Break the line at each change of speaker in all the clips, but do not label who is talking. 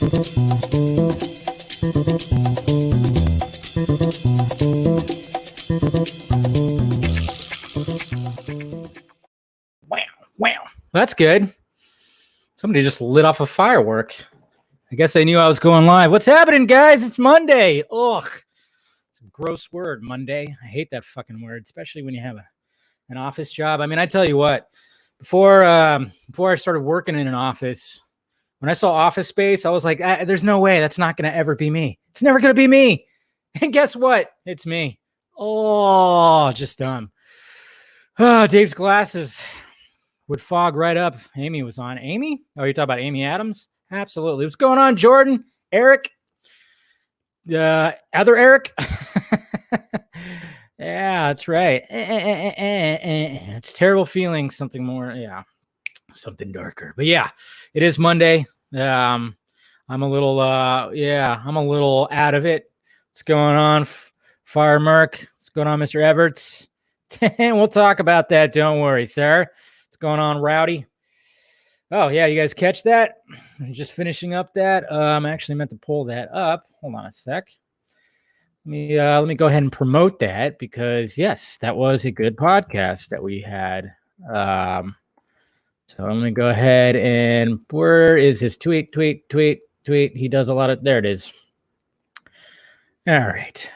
Wow. That's good. Somebody just lit off a firework. I guess they knew I was going live. What's happening, guys? It's Monday. Ugh. It's a gross word, Monday. I hate that fucking word, especially when you have an office job. I mean, I tell you what, before I started working in an office, when I saw Office Space, I was like, there's no way that's not going to ever be me. It's never going to be me. And guess what? It's me. Oh, just dumb. Oh, Dave's glasses would fog right up. Amy was on. Amy? Oh, you're talking about Amy Adams? Absolutely. What's going on, Jordan? Eric? Other Eric? Yeah, that's right. It's terrible feeling. Something more. Yeah, something darker. But yeah, it is Monday. I'm a little out of it. What's going on, Fire Merc? What's going on, Mr. Everts? We'll talk about that. Don't worry, sir. What's going on, Rowdy? Oh, yeah, you guys catch that? I'm just finishing up that. I actually meant to pull that up. Hold on a sec. Let me go ahead and promote that because, yes, that was a good podcast that we had. So I'm going to go ahead and where is his tweet? He does a lot of, there it is. All right.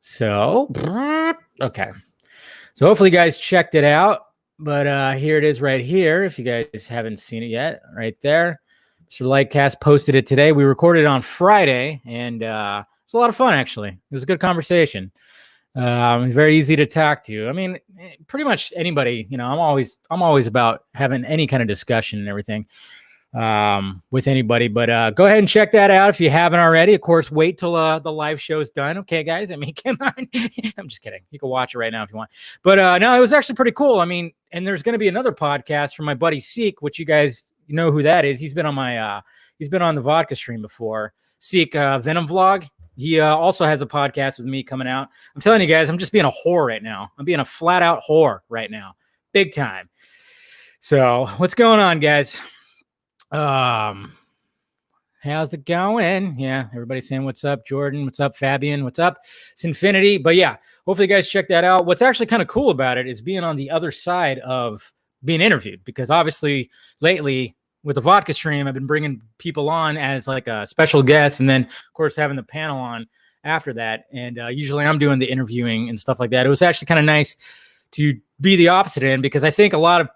So, okay. So hopefully you guys checked it out. But here it is right here. If you guys haven't seen it yet, right there. Mr. Lightcast posted it today. We recorded it on Friday, and it was a lot of fun, actually. It was a good conversation. Very easy to talk to. I mean, pretty much anybody, you know, I'm always about having any kind of discussion and everything with anybody. But go ahead and check that out if you haven't already. Of course, wait till the live show's done. Okay, guys? I mean, come on. I'm just kidding. You can watch it right now if you want. But no, it was actually pretty cool. I mean, and there's going to be another podcast from my buddy Seek, which you guys know who that is. He's been on he's been on the vodka stream before. Seek Venom Vlog. He also has a podcast with me coming out. I'm telling you guys, I'm just being a whore right now. I'm being a flat out whore right now. Big time. So what's going on, guys? How's it going? Yeah, everybody's saying what's up, Jordan. What's up, Fabian? What's up, Sinfinity? But yeah, hopefully you guys check that out. What's actually kind of cool about it is being on the other side of being interviewed, because obviously lately with the vodka stream, I've been bringing people on as like a special guest, and then of course having the panel on after that. And usually I'm doing the interviewing and stuff like that. It was actually kind of nice to be the opposite end, because I think a lot of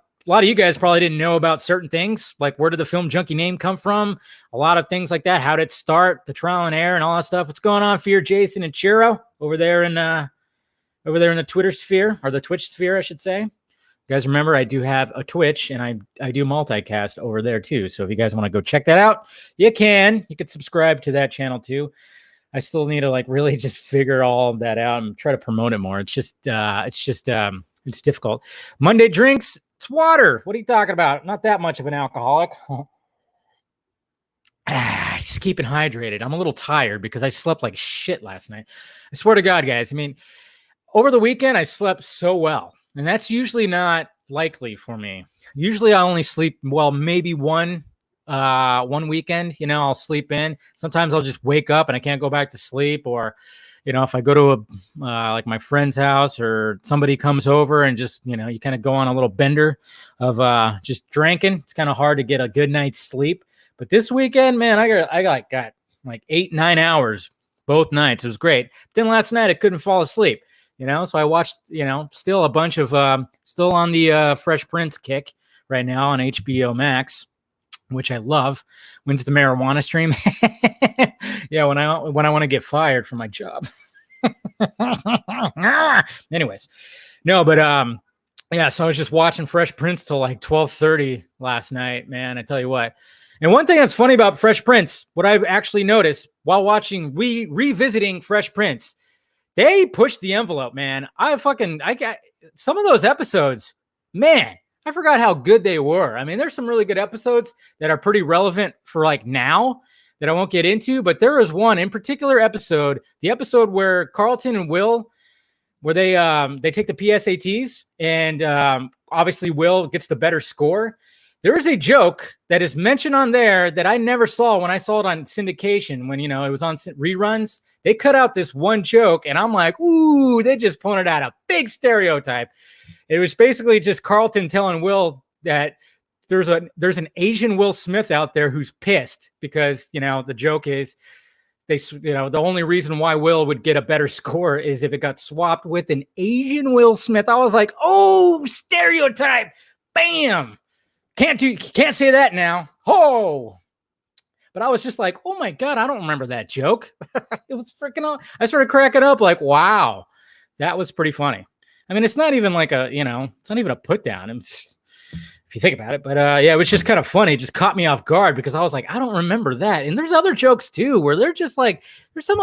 you guys probably didn't know about certain things, like where did the Film Junkie name come from? A lot of things like that. How did it start? The trial and error and all that stuff. What's going on, Fear, Jason, and Chiro over there in the Twitter sphere, or the Twitch sphere, I should say. You guys remember, I do have a Twitch, and I do multicast over there too. So if you guys want to go check that out, you can. You can subscribe to that channel too. I still need to like really just figure all of that out and try to promote it more. It's difficult. Monday drinks. It's water. What are you talking about? Not that much of an alcoholic. Just keeping hydrated. I'm a little tired because I slept like shit last night. I swear to God, guys. I mean, over the weekend, I slept so well. And that's usually not likely for me. Usually I only sleep, well, maybe one weekend, you know, I'll sleep in. Sometimes I'll just wake up and I can't go back to sleep, or you know, if I go to like my friend's house or somebody comes over and just, you know, you kind of go on a little bender of just drinking. It's kind of hard to get a good night's sleep. But this weekend, man, I got like 8-9 hours both nights. It was great. But then last night I couldn't fall asleep, you know, so I watched, you know, still a bunch of still on the Fresh Prince kick right now on HBO Max, which I love. When's the marijuana stream? Yeah, when I want to get fired from my job. Anyways, no, but yeah, so I was just watching Fresh Prince till like 12:30 last night, man. I tell you what. And one thing that's funny about Fresh Prince, what I've actually noticed while watching revisiting Fresh Prince, they pushed the envelope, man. I got some of those episodes, man. I forgot how good they were. I mean, there's some really good episodes that are pretty relevant for like now that I won't get into, but there was one in particular episode, the episode where Carlton and Will, where they take the PSATs, and obviously Will gets the better score. There is a joke that is mentioned on there that I never saw when I saw it on syndication when, it was on reruns. They cut out this one joke and I'm like, ooh, they just pointed out a big stereotype. It was basically just Carlton telling Will that there's an Asian Will Smith out there who's pissed because, the joke is the only reason why Will would get a better score is if it got swapped with an Asian Will Smith. I was like, oh, stereotype. Bam. Can't say that now. Oh, but I was just like, oh my God, I don't remember that joke. It was freaking. I started cracking up like, wow, that was pretty funny. I mean, it's not even like it's not even a put down. If you think about it, but yeah, it was just kind of funny. It just caught me off guard because I was like, I don't remember that. And there's other jokes too, where they're just like, there's some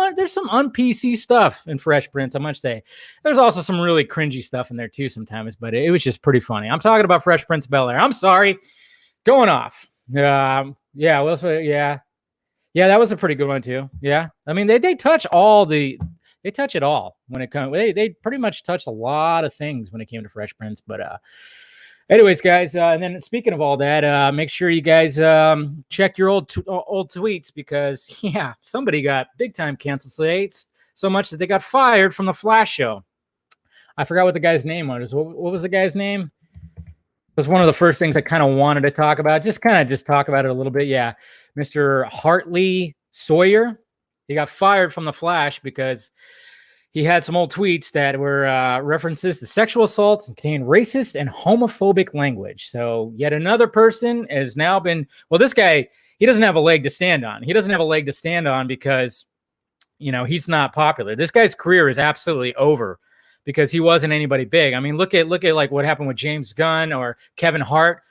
un-PC stuff in Fresh Prince, I must say. There's also some really cringy stuff in there too sometimes, but it was just pretty funny. I'm talking about Fresh Prince of Bel-Air. I'm sorry, going off. Yeah, that was a pretty good one too. Yeah, I mean they touch it all when it comes. They pretty much touched a lot of things when it came to Fresh Prince, but anyways, guys, and then speaking of all that, make sure you guys check your old tweets because, yeah, somebody got big time canceled today, so much that they got fired from the Flash show. I forgot what the guy's name was. What was the guy's name? It was one of the first things I kind of wanted to talk about. Just talk about it a little bit. Yeah, Mr. Hartley Sawyer. He got fired from the Flash because he had some old tweets that were references to sexual assault and contained racist and homophobic language. So yet another person has now been, well, this guy, he doesn't have a leg to stand on. He doesn't have a leg to stand on because, he's not popular. This guy's career is absolutely over because he wasn't anybody big. I mean, look at like what happened with James Gunn or Kevin Hart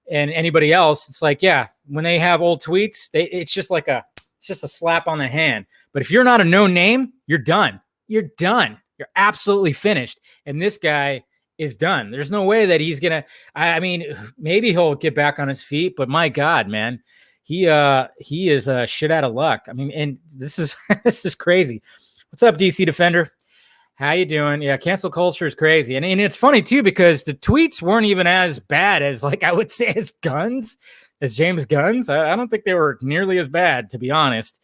and anybody else. It's like, yeah, when they have old tweets, it's just a slap on the hand. But if you're not a known name, you're done. You're done. You're absolutely finished. And this guy is done. There's no way that he's going to, I mean, maybe he'll get back on his feet, but my God, man, he is shit out of luck. I mean, and this is crazy. What's up, DC Defender? How you doing? Yeah, cancel culture is crazy. And it's funny too, because the tweets weren't even as bad as, like, I would say as James Gunn's. I don't think they were nearly as bad, to be honest.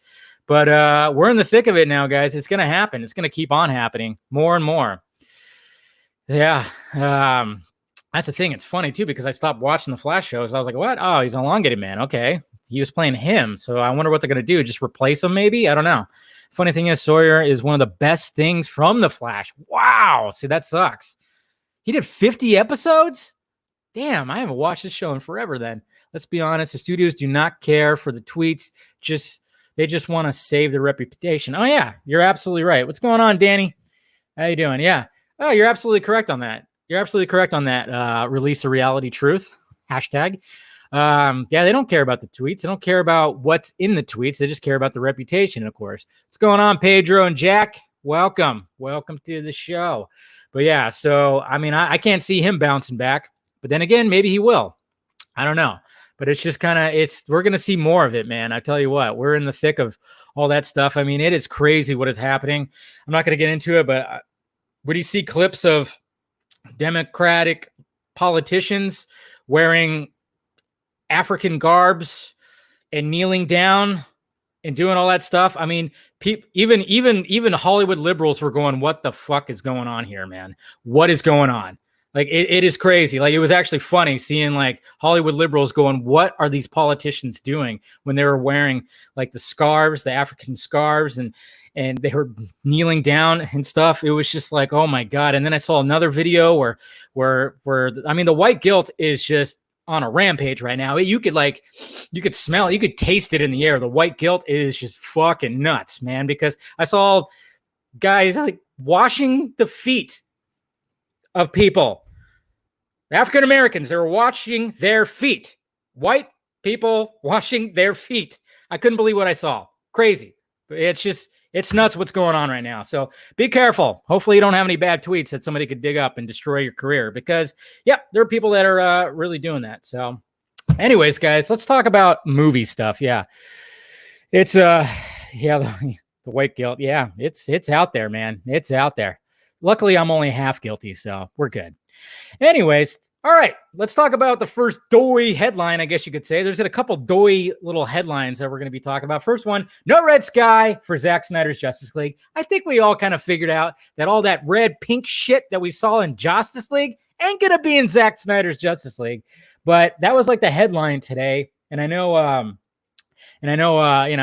But we're in the thick of it now, guys. It's going to happen. It's going to keep on happening more and more. Yeah. That's the thing. It's funny, too, because I stopped watching the Flash show because I was like, what? Oh, he's an elongated man. Okay. He was playing him. So I wonder what they're going to do. Just replace him, maybe? I don't know. Funny thing is, Sawyer is one of the best things from the Flash. Wow. See, that sucks. He did 50 episodes? Damn, I haven't watched this show in forever then. Let's be honest. The studios do not care for the tweets. They just want to save their reputation. Oh, yeah, you're absolutely right. What's going on, Danny? How you doing? Yeah. Oh, you're absolutely correct on that. Release a reality truth. Hashtag. Yeah, they don't care about the tweets. They don't care about what's in the tweets. They just care about the reputation, of course. What's going on, Pedro and Jack? Welcome to the show. But yeah, so, I mean, I can't see him bouncing back. But then again, maybe he will. I don't know. But it's just we're going to see more of it, man. I tell you what, we're in the thick of all that stuff. I mean, it is crazy what is happening. I'm not going to get into it, but would you see clips of Democratic politicians wearing African garbs and kneeling down and doing all that stuff? I mean, even Hollywood liberals were going, what the fuck is going on here, man? What is going on? Like, it is crazy. Like, it was actually funny seeing, like, Hollywood liberals going, what are these politicians doing when they were wearing, like, the scarves, the African scarves, and they were kneeling down and stuff. It was just like, oh my God. And then I saw another video where I mean, the white guilt is just on a rampage right now. You could smell it, you could taste it in the air. The white guilt is just fucking nuts, man, because I saw guys like washing the feet of people. African Americans, they were washing their feet. White people washing their feet. I couldn't believe what I saw. Crazy. It's nuts what's going on right now. So be careful. Hopefully you don't have any bad tweets that somebody could dig up and destroy your career, because, yeah, there are people that are really doing that. So anyways, guys, let's talk about movie stuff. Yeah. It's, the white guilt. Yeah, it's out there, man. It's out there. Luckily, I'm only half guilty, so we're good. Anyways, All right, let's talk about the first doughy headline, I guess you could say. There's a couple doughy little headlines that we're going to be talking about. First one, no red sky for Zack Snyder's Justice League. I think we all kind of figured out that all that red pink shit that we saw in Justice League ain't going to be in Zack Snyder's Justice League. But that was like the headline today. And I know, I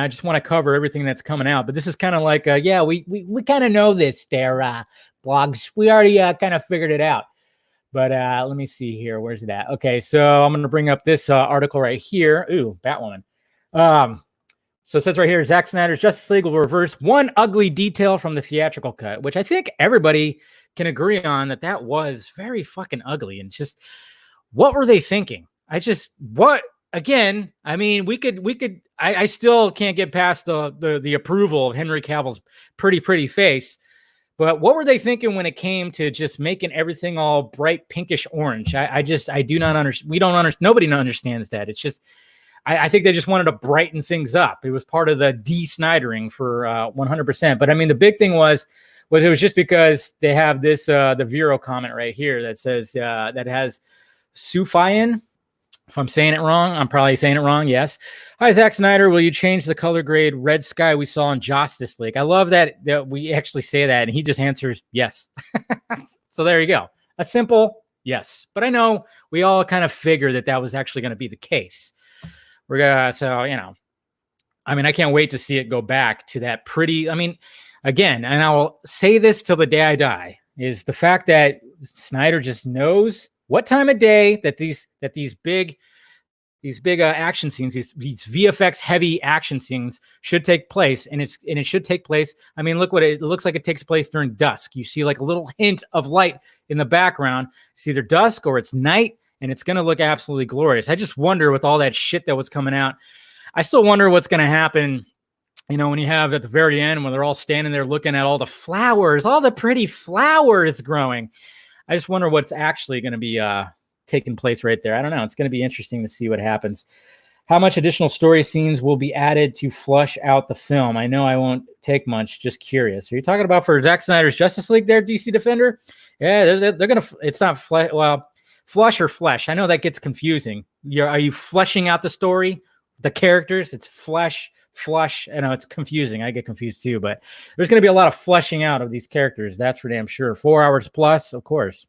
just want to cover everything that's coming out. But this is kind of like, we kind of know this there, blogs. We already kind of figured it out. But let me see here. Where's it at? Okay, so I'm going to bring up this article right here. Ooh, Batwoman. So it says right here, Zack Snyder's Justice League will reverse one ugly detail from the theatrical cut, which I think everybody can agree on that was very fucking ugly. And just, what were they thinking? Again, I mean, I still can't get past the approval of Henry Cavill's pretty face. But what were they thinking when it came to just making everything all bright pinkish orange? I do not understand. We don't understand. Nobody understands that. It's just, I think they just wanted to brighten things up. It was part of the de-Snydering for 100%. But I mean, the big thing was it was just because they have this, the Vero comment right here that says, that has Sufian. If I'm saying it wrong, I'm probably saying it wrong. Yes. Hi, Zack Snyder. Will you change the color grade red sky we saw in Justice League? I love that we actually say that, and he just answers yes. So there you go. A simple yes. But I know we all kind of figured that was actually going to be the case. I mean, I can't wait to see it go back to that pretty. I mean, again, and I will say this till the day I die, is the fact that Snyder just knows what time of day that these big action scenes, these VFX heavy action scenes should take place, and it should take place. I mean, look what it looks like. It takes place during dusk. You see like a little hint of light in the background. It's either dusk or it's night, and it's going to look absolutely glorious. I just wonder, with all that shit that was coming out, I still wonder what's going to happen. You know, when you have at the very end when they're all standing there looking at all the flowers, all the pretty flowers growing. I just wonder what's actually going to be taking place right there. I don't know. It's going to be interesting to see what happens. How much additional story scenes will be added to flush out the film? I know I won't take much. Just curious. Are you talking about for Zack Snyder's Justice League there, DC Defender? Yeah, they're going to, it's not, flush or flesh. I know that gets confusing. Are you fleshing out the story, the characters? It's flush. I know it's confusing. I get confused too, but there's going to be a lot of fleshing out of these characters. That's for damn sure. 4 hours plus, of course.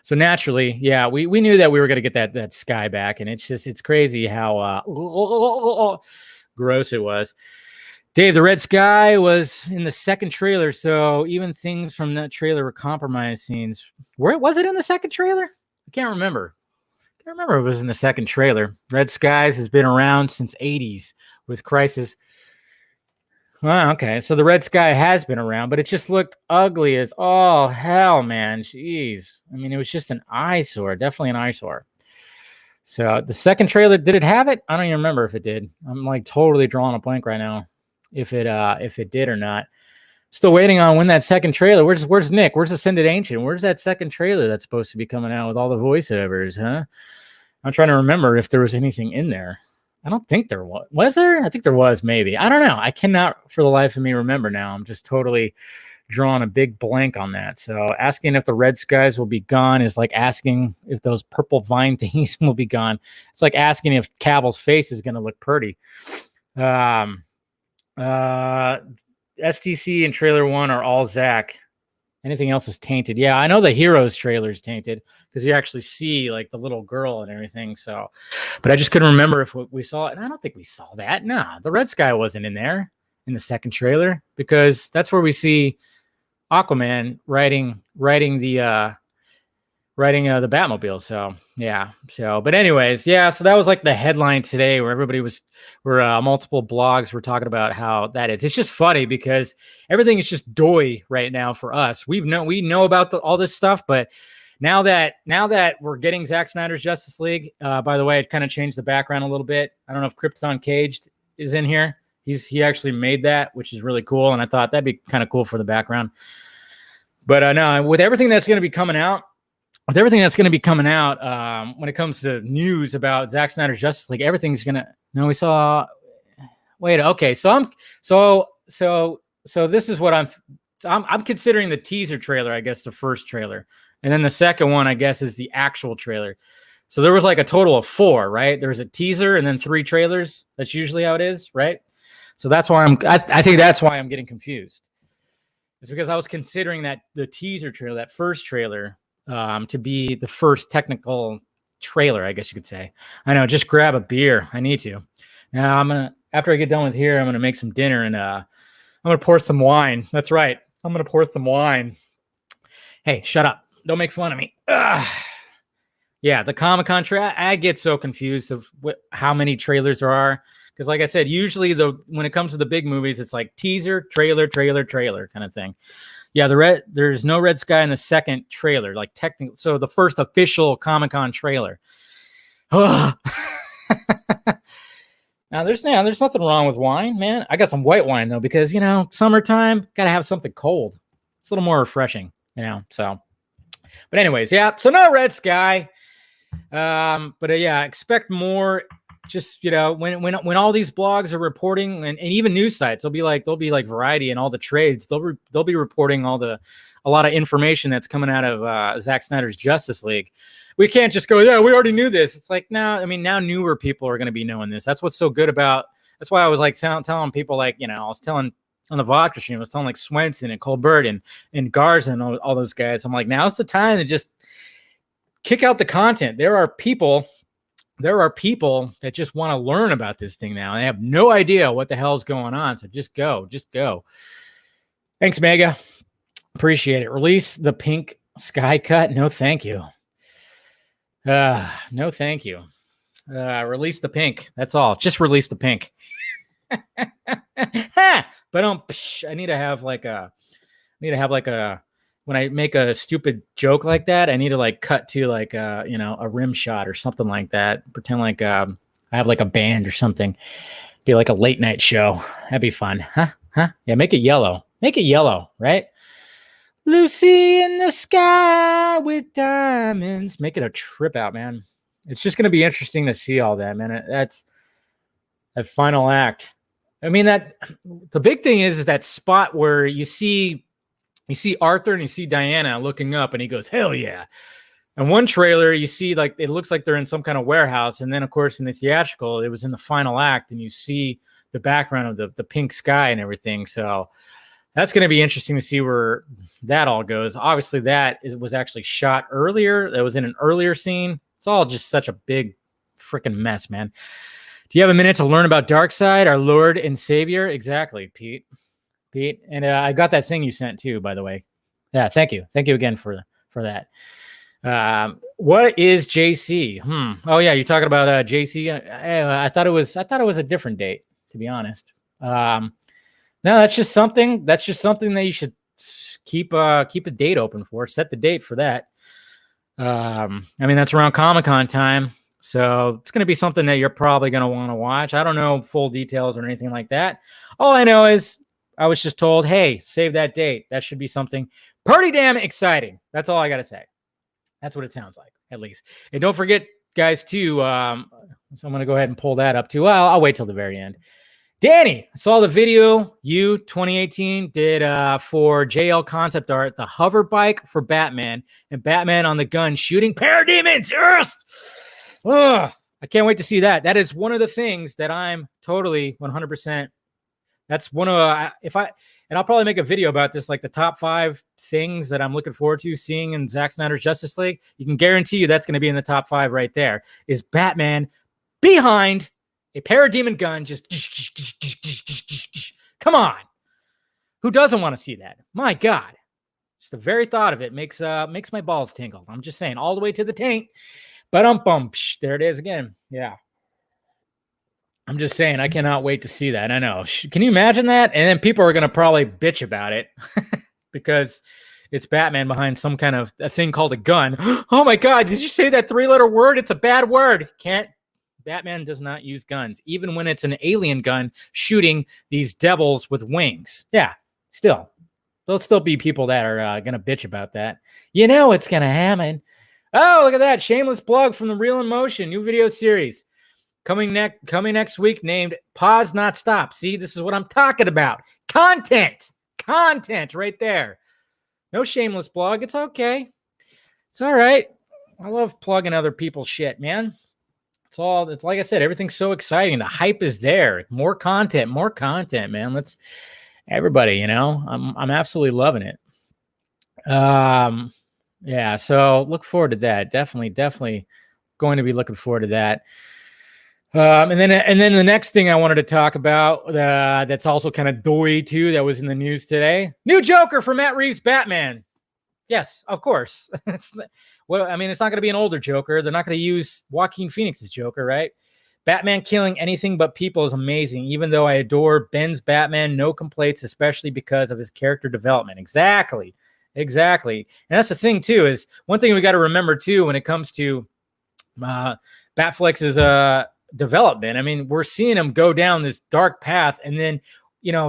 So naturally, yeah, we knew that we were going to get that sky back, and it's crazy how gross it was. Dave, the red sky was in the second trailer, so even things from that trailer were compromised scenes. Where was it in the second trailer? I can't remember. I remember it was in the second trailer. Red Skies has been around since 80s with Crisis. Well, okay, so the red sky has been around, but it just looked ugly as all hell, man. Jeez. I mean, it was just an eyesore, definitely an eyesore. So the second trailer, did it have it? I don't even remember if it did. I'm like totally drawing a blank right now if it did or not. Still waiting on when that second trailer. Where's Nick? Where's Ascended Ancient? Where's that second trailer that's supposed to be coming out with all the voiceovers, huh? I'm trying to remember if there was anything in there. I don't think there was. Was there? I think there was, maybe. I don't know. I cannot for the life of me remember now. I'm just totally drawing a big blank on that. So asking if the red skies will be gone is like asking if those purple vine things will be gone. It's like asking if Cavill's face is going to look pretty. STC and trailer 1 are all Zack. Anything else is tainted. Yeah, I know the Heroes trailer is tainted because you actually see like the little girl and everything. So, but I just couldn't remember if we saw it. And I don't think we saw that. Nah, the red sky wasn't in there in the second trailer because that's where we see Aquaman riding the Batmobile. So yeah. So, but anyways, yeah. So that was like the headline today where multiple blogs were talking about how that is. It's just funny because everything is just doy right now for us. We know about all this stuff, but now that we're getting Zack Snyder's Justice League, by the way, it kind of changed the background a little bit. I don't know if Krypton Caged is in here. He actually made that, which is really cool. And I thought that'd be kind of cool for the background. But no, with everything that's going to be coming out, when it comes to news about Zack Snyder's Justice League, everything's gonna. No, we saw. Wait, okay. So this is what I'm considering the teaser trailer. I guess the first trailer. And then the second one, I guess, is the actual trailer. So there was like a total of 4, right? There was a teaser and then 3 trailers. That's usually how it is, right? So that's why I think that's why I'm getting confused. It's because I was considering that the teaser trailer, that first trailer, to be the first technical trailer, I guess you could say. I know, just grab a beer. I need to. Now after I get done with here, I'm gonna make some dinner and I'm gonna pour some wine. That's right. I'm gonna pour some wine. Hey, shut up. Don't make fun of me. Yeah, the Comic-Con trailer, I get so confused of how many trailers there are. Because like I said, usually when it comes to the big movies, it's like teaser, trailer kind of thing. Yeah, there's no red sky in the second trailer, like technically. So the first official Comic-Con trailer. Now there's nothing wrong with wine, man. I got some white wine though, because summertime, gotta have something cold. It's a little more refreshing, So, but anyways, yeah. So no red sky. But yeah, expect more. Just when all these blogs are reporting, and even news sites, they'll be like Variety and all the trades. They'll be reporting a lot of information that's coming out of Zack Snyder's Justice League. We can't just go, yeah, we already knew this. It's like now newer people are going to be knowing this. That's what's so good about. That's why I was like telling people, like, I was telling on the vodka stream, I was telling like Swenson and Colbert and Garza and all those guys. I'm like, now's the time to just kick out the content. There are people that just want to learn about this thing now. They have no idea what the hell's going on. So just go. Thanks, Mega. Appreciate it. Release the pink sky cut. No, thank you. No, thank you. Release the pink. That's all. Just release the pink. But I need to have like a, when I make a stupid joke like that, I need to like cut to like a rim shot or something like that. Pretend like I have like a band or something. Be like a late night show. That'd be fun. Huh? Yeah, make it yellow. Right? Lucy in the sky with diamonds. Make it a trip out, man. It's just gonna be interesting to see all that, man. That's that final act. I mean, that the big thing is that spot where you see Arthur and you see Diana looking up and he goes, hell yeah. And one trailer, you see like, it looks like they're in some kind of warehouse. And then of course in the theatrical, it was in the final act and you see the background of the pink sky and everything. So that's going to be interesting to see where that all goes. Obviously was actually shot earlier. That was in an earlier scene. It's all just such a big freaking mess, man. Do you have a minute to learn about Darkseid, our Lord and Savior? Exactly, Pete. And I got that thing you sent too, by the way. Yeah, thank you again for that. What is JC? Oh yeah, you're talking about JC. I thought it was a different date, to be honest. No, that's just something that you should keep a date open for. Set the date for that. I mean, that's around Comic-Con time, so it's going to be something that you're probably going to want to watch. I don't know full details or anything like that. All I know is I was just told, hey, save that date. That should be something pretty damn exciting. That's all I got to say. That's what it sounds like, at least. And don't forget, guys, too, so I'm going to go ahead and pull that up, too. Well, I'll wait till the very end. Danny, I saw the video you, 2018, did for JL concept art, the hover bike for Batman, and Batman on the gun shooting parademons. Yes! Ugh, I can't wait to see that. That is one of the things that I'm totally 100%. That's one of and I'll probably make a video about this, like the top 5 things that I'm looking forward to seeing in Zack Snyder's Justice League. You can guarantee you that's going to be in the top 5 right there. Is Batman behind a parademon gun? Just come on, who doesn't want to see that? My God, just the very thought of it makes my balls tingle. I'm just saying, all the way to the taint. But there it is again. Yeah. I'm just saying, I cannot wait to see that. I know. Can you imagine that? And then people are going to probably bitch about it because it's Batman behind some kind of a thing called a gun. Oh my God, did you say that 3-letter word? It's a bad word. Batman does not use guns, even when it's an alien gun shooting these devils with wings. Yeah, there'll still be people that are going to bitch about that. It's going to happen. Oh, look at that. Shameless plug from the Real in Motion, new video series. Coming next week, named Pause Not Stop. See, this is what I'm talking about. Content right there. No shameless blog. It's okay. It's all right. I love plugging other people's shit, man. It's like I said, everything's so exciting. The hype is there. More content, man. Let's everybody, I'm absolutely loving it. Yeah, so look forward to that. Definitely going to be looking forward to that. And then the next thing I wanted to talk about, that's also kind of doy too, that was in the news today. New Joker for Matt Reeves' Batman. Yes, of course. It's not going to be an older Joker. They're not going to use Joaquin Phoenix's Joker, right? Batman killing anything but people is amazing. Even though I adore Ben's Batman, no complaints, especially because of his character development. Exactly. And that's the thing too, is one thing we got to remember too, when it comes to Batflex's development. I mean, we're seeing him go down this dark path, and then,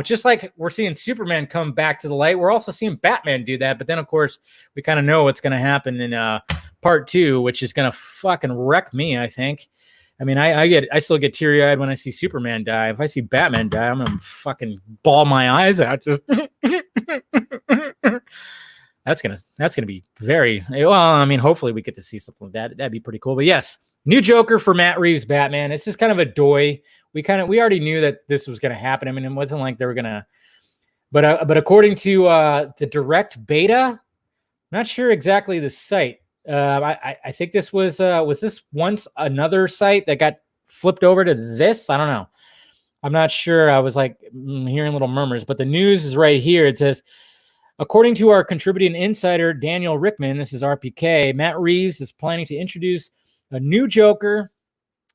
just like we're seeing Superman come back to the light, we're also seeing Batman do that. But then, of course, we kind of know what's going to happen in part 2, which is going to fucking wreck me, I think. I mean, I still get teary-eyed when I see Superman die. If I see Batman die, I'm going to fucking bawl my eyes out. Just That's gonna be very well. I mean, hopefully we get to see something like that. That'd be pretty cool. But yes, new Joker for Matt Reeves' Batman. It's just kind of a doy. We already knew that this was gonna happen. I mean, it wasn't like they were gonna. But according to the direct beta, not sure exactly the site. I think this was this once another site that got flipped over to this? I don't know. I'm not sure. I was like hearing little murmurs, but the news is right here. It says, according to our contributing insider, Daniel Rickman, this is RPK, Matt Reeves is planning to introduce a new Joker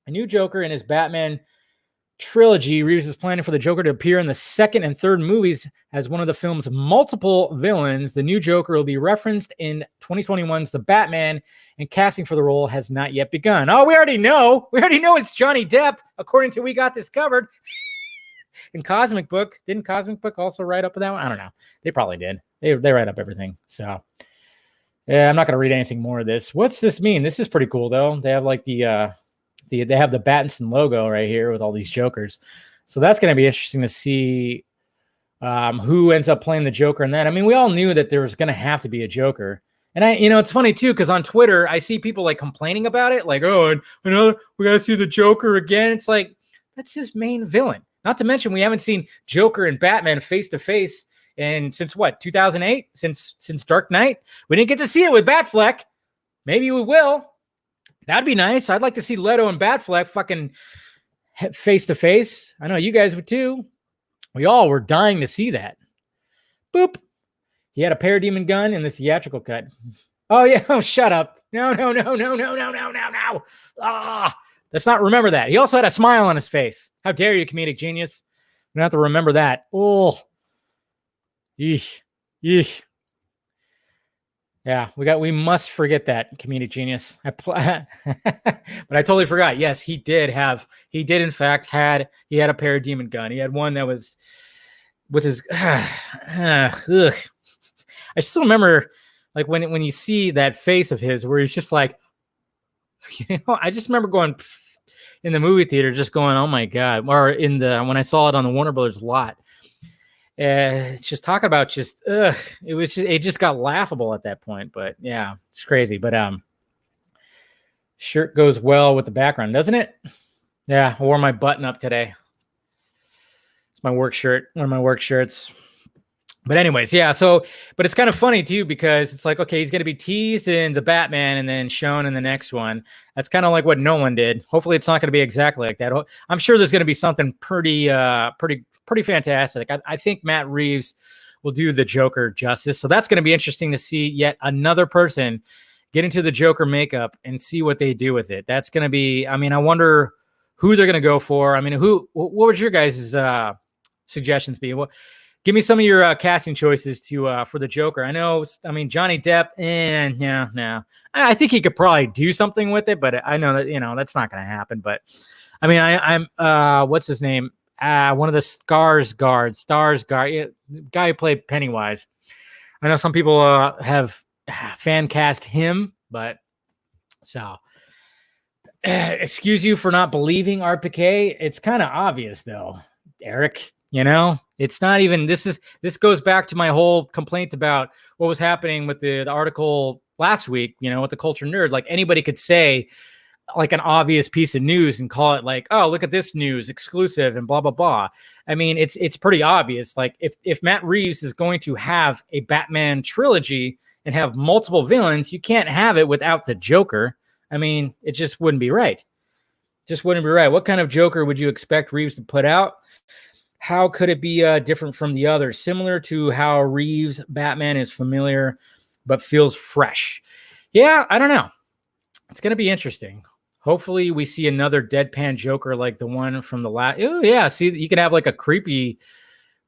in his Batman trilogy. Reeves is planning for the Joker to appear in the second and third movies as one of the film's multiple villains. The new Joker will be referenced in 2021's The Batman, and casting for the role has not yet begun. Oh, we already know it's Johnny Depp, according to We Got This Covered. In Cosmic Book, didn't Cosmic Book also write up that one? I don't know. They probably did. They write up everything. So yeah, I'm not going to read anything more of this. What's this mean? This is pretty cool though. They have like they have the Battinson logo right here with all these Jokers. So that's going to be interesting to see who ends up playing the Joker in that. I mean, we all knew that there was going to have to be a Joker. And it's funny too, because on Twitter, I see people like complaining about it. Like, oh, we got to see the Joker again. It's like, that's his main villain. Not to mention, we haven't seen Joker and Batman face to face and since what, 2008? Since Dark Knight? We didn't get to see it with Batfleck. Maybe we will. That'd be nice. I'd like to see Leto and Batfleck fucking face to face. I know you guys would too. We all were dying to see that. Boop. He had a parademon gun in the theatrical cut. Oh yeah. Oh, shut up. No. Let's not remember that. He also had a smile on his face. How dare you, comedic genius? We don't have to remember that. Oh. Yeesh. Yeah, we must forget that, comedic genius. But I totally forgot. Yes, he did in fact had a parademon gun. He had one that was with his I still remember like when you see that face of his where he's just like, I just remember going in the movie theater just going, oh my God. Or when I saw it on the Warner Brothers lot. It's just talking about just it just got laughable at that point. But yeah, it's crazy. But shirt goes well with the background, doesn't it? Yeah, I wore my button up today. It's my work shirt, one of my work shirts. But anyways, yeah, but it's kind of funny too, because it's like, okay, he's going to be teased in the Batman and then shown in the next one. That's kind of like what Nolan did. Hopefully it's not going to be exactly like that. I'm sure there's going to be something pretty fantastic. I think Matt Reeves will do the Joker justice. So that's going to be interesting to see yet another person get into the Joker makeup and see what they do with it. That's going to be, I mean, I wonder who they're going to go for. I mean, what would your guys' suggestions be? Give me some of your casting choices for the Joker. I mean, Johnny Depp, no. I think he could probably do something with it, but I know that, that's not going to happen. But I mean, I'm what's his name? One of the Stars guard, guy who played Pennywise. I know some people have fan cast him, but so excuse you for not believing RPK. It's kind of obvious though, Eric. It's not even, this goes back to my whole complaint about what was happening with the article last week, with the culture nerd, like anybody could say like an obvious piece of news and call it like, oh, look at this news exclusive and blah, blah, blah. I mean, it's pretty obvious. Like if Matt Reeves is going to have a Batman trilogy and have multiple villains, you can't have it without the Joker. I mean, it just wouldn't be right. Just wouldn't be right. What kind of Joker would you expect Reeves to put out? How could it be different from the others? Similar to how Reeves Batman is familiar, but feels fresh. Yeah, I don't know. It's going to be interesting. Hopefully we see another deadpan Joker like the one from the last. Oh yeah, see, you can have like a creepy,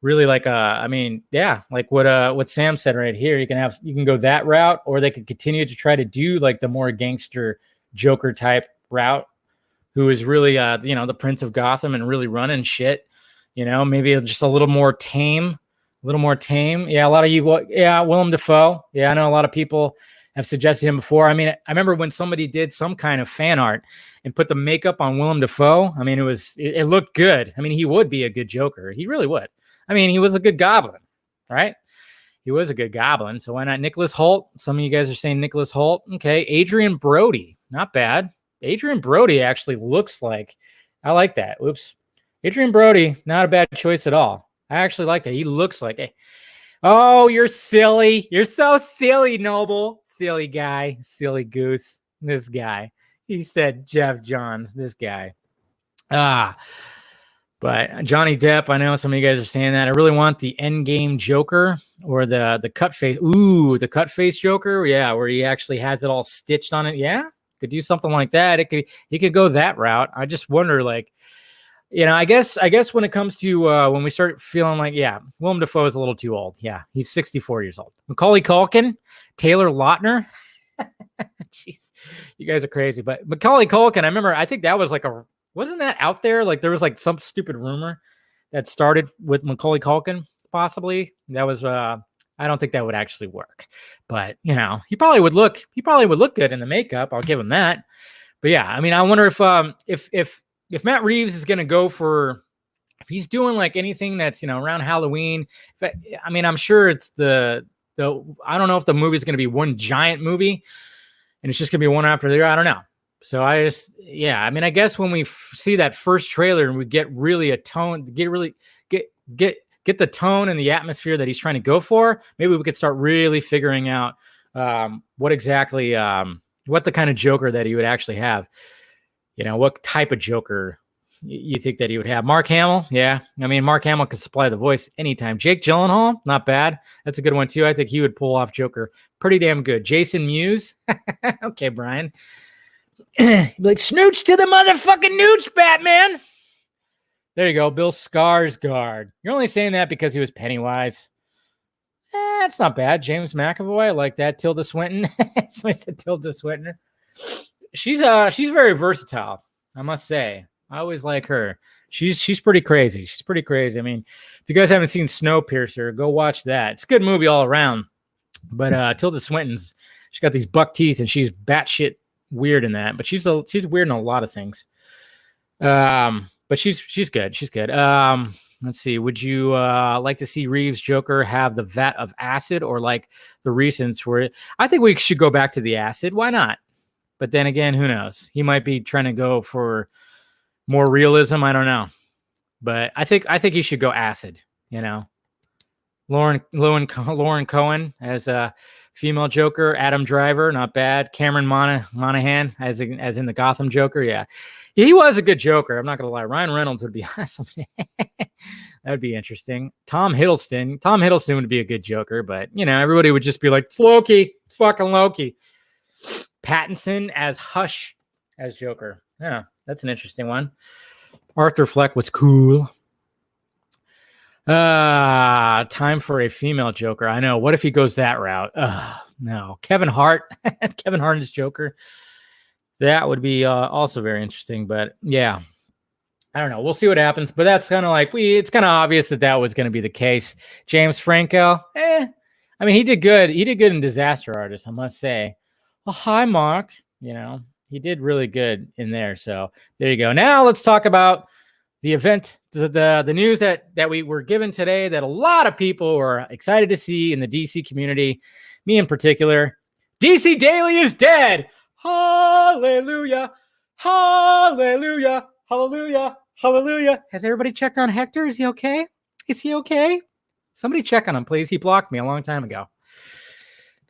really like like what Sam said right here. You can go that route, or they could continue to try to do like the more gangster Joker type route, who is really the Prince of Gotham and really running shit. Maybe just a little more tame. Yeah, a lot of you. Yeah, Willem Dafoe. Yeah, I know a lot of people have suggested him before. I mean, I remember when somebody did some kind of fan art and put the makeup on Willem Dafoe. I mean, it looked good. I mean, he would be a good Joker. He really would. I mean, he was a good Goblin, right? He was a good Goblin. So why not Nicholas Hoult? Some of you guys are saying Nicholas Hoult. Okay, Adrian Brody, not bad. Adrian Brody actually looks like, I like that. Oops, Adrian Brody, not a bad choice at all. I actually like that. He looks like a. Oh, you're silly. You're so silly, Noble. Silly guy, silly goose. This guy. He said Jeff Johns, this guy. But Johnny Depp, I know some of you guys are saying that. I really want the Endgame Joker or the cut face. Ooh, the cut face Joker. Yeah, where he actually has it all stitched on it. Yeah, could do something like that. He could go that route. I just wonder, like, I guess when it comes to when we start feeling like, yeah, Willem Dafoe is a little too old. Yeah, he's 64 years old. Macaulay Culkin, Taylor Lautner. Jeez, you guys are crazy. But Macaulay Culkin, I think that was like wasn't that out there? Like there was like some stupid rumor that started with Macaulay Culkin, possibly. That was I don't think that would actually work. But he probably would look good in the makeup. I'll give him that. But yeah, I mean, I wonder if Matt Reeves is going to go for, if he's doing like anything that's, around Halloween, I'm sure it's I don't know if the movie is going to be one giant movie and it's just going to be one after the other. I don't know. So I guess when we see that first trailer and we get really get the tone and the atmosphere that he's trying to go for, maybe we could start really figuring out what exactly, what the kind of Joker that he would actually have. What type of Joker you think that he would have? Mark Hamill? Yeah. I mean, Mark Hamill could supply the voice anytime. Jake Gyllenhaal? Not bad. That's a good one, too. I think he would pull off Joker pretty damn good. Jason Mewes? Okay, Brian. Like, snooch to the motherfucking nooch, Batman. There you go. Bill Skarsgård. You're only saying that because he was Pennywise. That's not bad. James McAvoy? I like that. Tilda Swinton. Somebody said Tilda Swinton. She's very versatile, I must say. I always like her. She's pretty crazy. She's pretty crazy. I mean, if you guys haven't seen Snowpiercer, go watch that. It's a good movie all around. But Tilda Swinton's, she's got these buck teeth and she's batshit weird in that. But she's weird in a lot of things. But she's good. She's good. Let's see. Would you like to see Reeves Joker have the vat of acid, or like the recents where I think we should go back to the acid? Why not? But then again, who knows? He might be trying to go for more realism. I don't know. But I think he should go acid, Lauren Cohen as a female Joker, Adam Driver, not bad. Cameron Monaghan as in the Gotham Joker. Yeah. He was a good Joker. I'm not going to lie. Ryan Reynolds would be awesome. That would be interesting. Tom Hiddleston would be a good Joker, but everybody would just be like, it's Loki. It's fucking Loki. Pattinson as Hush as Joker. Yeah, that's an interesting one. Arthur Fleck was cool. Time for a female Joker. I know. What if he goes that route? No. Kevin Hart. Kevin Hart is Joker. That would be also very interesting. But yeah, I don't know. We'll see what happens. But that's kind of like it's kind of obvious that was going to be the case. James Franco. I mean, he did good. He did good in Disaster Artist, I must say. Oh, hi, Mark. He did really good in there. So there you go. Now let's talk about the event, the news that we were given today that a lot of people were excited to see in the DC community, me in particular. DC Daily is dead. Hallelujah. Hallelujah. Hallelujah. Hallelujah. Has everybody checked on Hector? Is he okay? Is he okay? Somebody check on him, please. He blocked me a long time ago.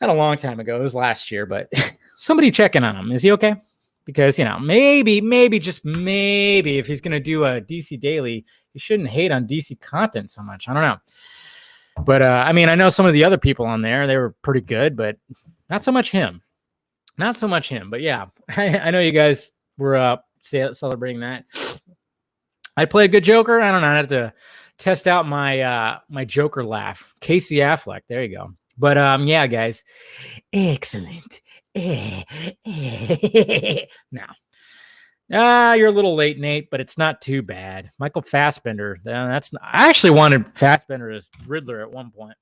Not a long time ago. It was last year, but somebody checking on him. Is he okay? Because, maybe, just maybe if he's going to do a DC Daily, he shouldn't hate on DC content so much. I don't know. But, I know some of the other people on there, they were pretty good, but not so much him. Not so much him. But, yeah, I know you guys were celebrating that. I'd play a good Joker. I don't know. I'd have to test out my my Joker laugh. Casey Affleck. There you go. But, yeah, guys. Excellent. Now, you're a little late, Nate, but it's not too bad. Michael Fassbender. I actually wanted Fassbender as Riddler at one point,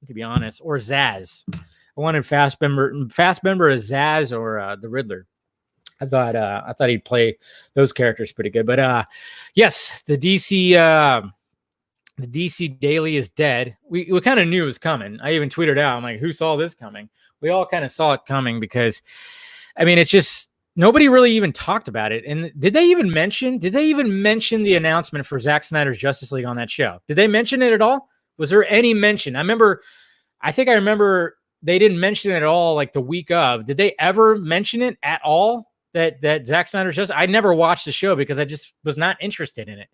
to be honest, or Zaz. I wanted Fassbender as Zaz or the Riddler. I thought he'd play those characters pretty good. But yes, the DC Daily is dead. We kind of knew it was coming. I even tweeted out, I'm like, who saw this coming? We all kind of saw it coming because, it's just nobody really even talked about it. And did they even mention the announcement for Zack Snyder's Justice League on that show? Did they mention it at all? Was there any mention? I think I remember they didn't mention it at all like the week of. Did they ever mention it at all? That Zack Snyder's Justice? I never watched the show because I just was not interested in it.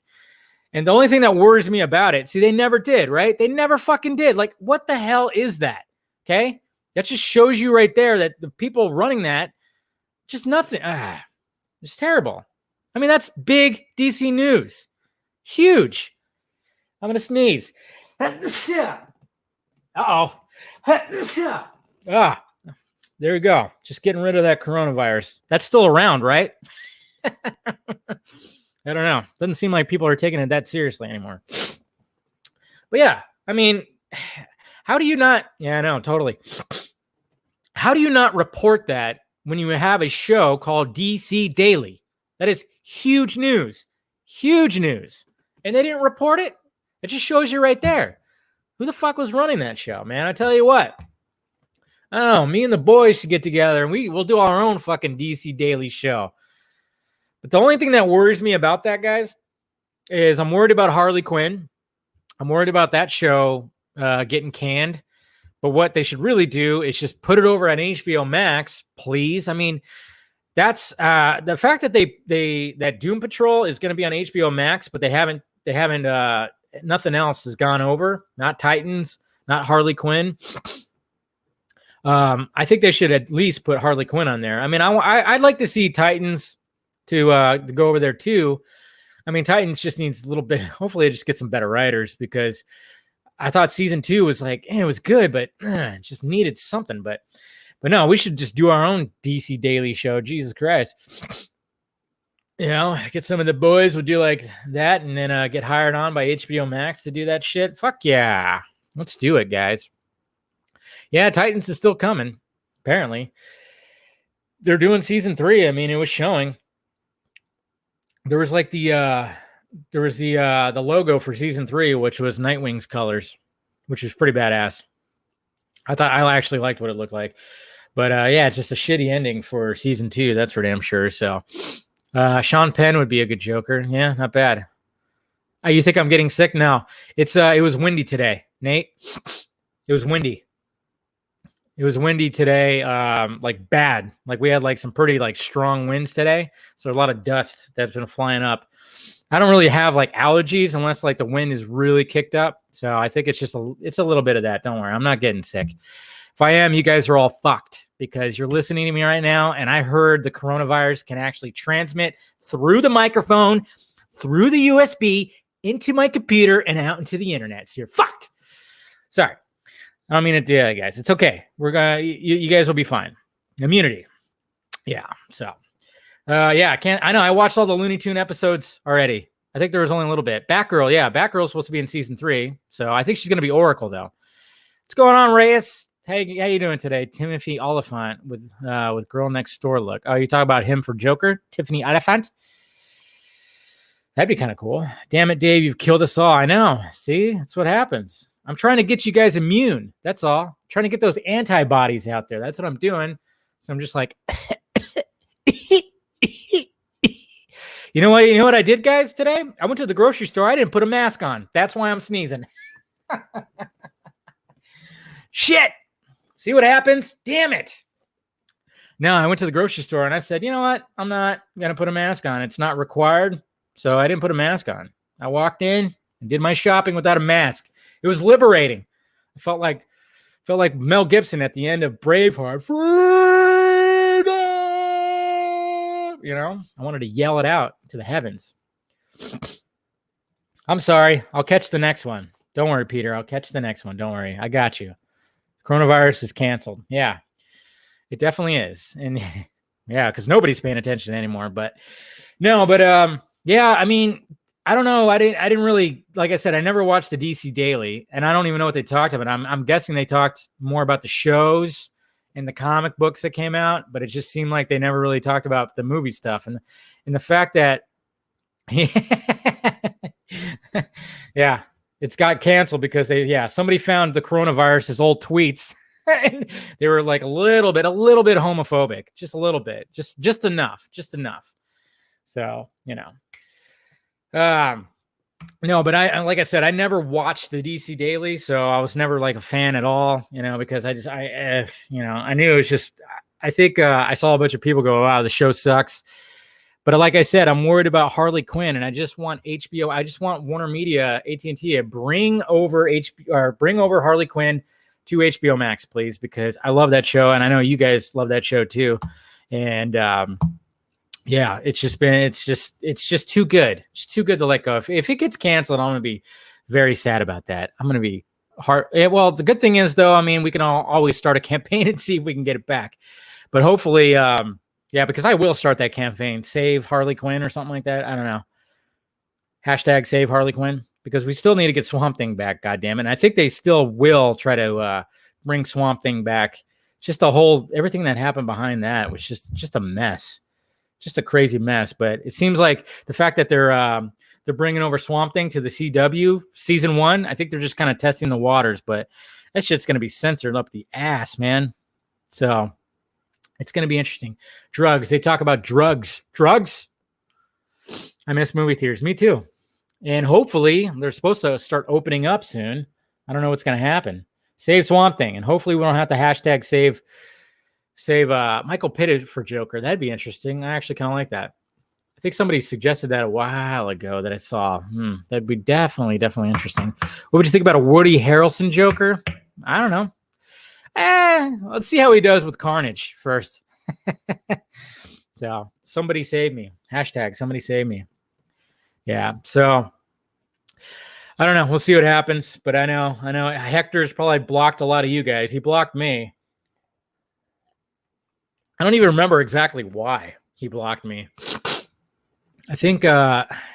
And the only thing that worries me about it, see, they never did, right? They never fucking did. Like, what the hell is that? Okay? That just shows you right there that the people running that, just nothing. It's terrible. That's big DC news. Huge. I'm going to sneeze. Uh-oh. There we go. Just getting rid of that coronavirus. That's still around, right? I don't know. Doesn't seem like people are taking it that seriously anymore. But yeah, how do you not? Yeah, I know, totally. How do you not report that when you have a show called DC Daily? That is huge news. Huge news. And they didn't report it? It just shows you right there. Who the fuck was running that show, man? I tell you what. I don't know. Me and the boys should get together and we'll do our own fucking DC Daily show. But the only thing that worries me about that, guys, is I'm worried about Harley Quinn. I'm worried about that show getting canned. But what they should really do is just put it over on HBO Max, please. That's the fact that that Doom Patrol is going to be on HBO Max, but they haven't nothing else has gone over. Not Titans, not Harley Quinn. I think they should at least put Harley Quinn on there. I'd like to see Titans to go over there too. Titans just needs a little bit. Hopefully, it just gets some better writers because I thought season 2 was like it was good, but it just needed something. But no, we should just do our own DC Daily show. Jesus Christ, get some of the boys. We'll do like that, and then get hired on by HBO Max to do that shit. Fuck yeah, let's do it, guys. Yeah, Titans is still coming. Apparently, they're doing season 3. It was showing. There was like the logo for season 3, which was Nightwing's colors, which was pretty badass. I actually liked what it looked like, but yeah, it's just a shitty ending for season 2. That's for damn sure. So, Sean Penn would be a good Joker. Yeah, not bad. You think I'm getting sick? No, it was windy today, Nate. It was windy. It was windy today, like bad. Like we had like some pretty like strong winds today. So a lot of dust that's been flying up. I don't really have like allergies unless like the wind is really kicked up. So I think it's a little bit of that. Don't worry. I'm not getting sick. If I am, you guys are all fucked because you're listening to me right now. And I heard the coronavirus can actually transmit through the microphone, through the USB, into my computer and out into the internet. So you're fucked. Sorry. I don't mean it, yeah, guys. It's okay. You guys will be fine. Immunity. Yeah. So, yeah, I know. I watched all the Looney Tune episodes already. I think there was only a little bit. Batgirl. Yeah. Batgirl's supposed to be in season 3. So I think she's going to be Oracle though. What's going on, Reyes? Hey, how you doing today? Timothy Oliphant with Girl Next Door look. Oh, you talk about him for Joker? Tiffany Oliphant? That'd be kind of cool. Damn it, Dave. You've killed us all. I know. See, that's what happens. I'm trying to get you guys immune. That's all. I'm trying to get those antibodies out there. That's what I'm doing. So I'm just like, you know what? You know what I did, guys, today? I went to the grocery store. I didn't put a mask on. That's why I'm sneezing. Shit. See what happens? Damn it. No, I went to the grocery store and I said, you know what? I'm not going to put a mask on. It's not required. So I didn't put a mask on. I walked in and did my shopping without a mask. It was liberating. I felt like Mel Gibson at the end of Braveheart. Freedom! You know, I wanted to yell it out to the heavens. I'm sorry. I'll catch the next one. Don't worry, Peter. I'll catch the next one. Don't worry. I got you. Coronavirus is canceled. Yeah, it definitely is. And yeah, because nobody's paying attention anymore. But no, but yeah, I mean, I don't know. I didn't really, like I said, I never watched the DC Daily, and I don't even know what they talked about. I'm guessing they talked more about the shows and the comic books that came out, but it just seemed like they never really talked about the movie stuff. And the fact that yeah, it's got canceled because somebody found the coronavirus's old tweets and they were like a little bit homophobic, just a little bit, just enough. So, you know, no, but I, like I said, I never watched the DC Daily, so I was never like a fan at all, you know, because I knew it was just, I think I saw a bunch of people go, wow, the show sucks. But like I said, I'm worried about Harley Quinn, and I just want HBO. I just want Warner Media, AT&T, to bring over Harley Quinn to HBO Max, please, because I love that show, and I know you guys love that show too. And yeah, it's just too good. It's too good to let go. If it gets canceled, I'm gonna be very sad about that. I'm gonna be hard. Well, the good thing is, though, I mean, we can always start a campaign and see if we can get it back. But hopefully, yeah, because I will start that campaign. Save Harley Quinn or something like that. I don't know. Hashtag save Harley Quinn, because we still need to get Swamp Thing back, goddammit. And I think they still will try to bring Swamp Thing back. Just everything that happened behind that was just a mess. Just a crazy mess. But it seems like the fact that they're bringing over Swamp Thing to the CW season 1, I think they're just kind of testing the waters. But that shit's going to be censored up the ass, man. So it's going to be interesting. Drugs. They talk about drugs. Drugs? I miss movie theaters. Me too. And hopefully they're supposed to start opening up soon. I don't know what's going to happen. Save Swamp Thing. And hopefully we don't have to hashtag save Michael Pitt for Joker. That'd be interesting. I actually kind of like that. I think somebody suggested that a while ago that I saw. That'd be definitely interesting. What would you think about a Woody Harrelson Joker? I don't know. Let's see how he does with Carnage first. So somebody save me. Hashtag somebody save me. Yeah. So I don't know. We'll see what happens. But I know Hector's probably blocked a lot of you guys. He blocked me. I don't even remember exactly why he blocked me. I think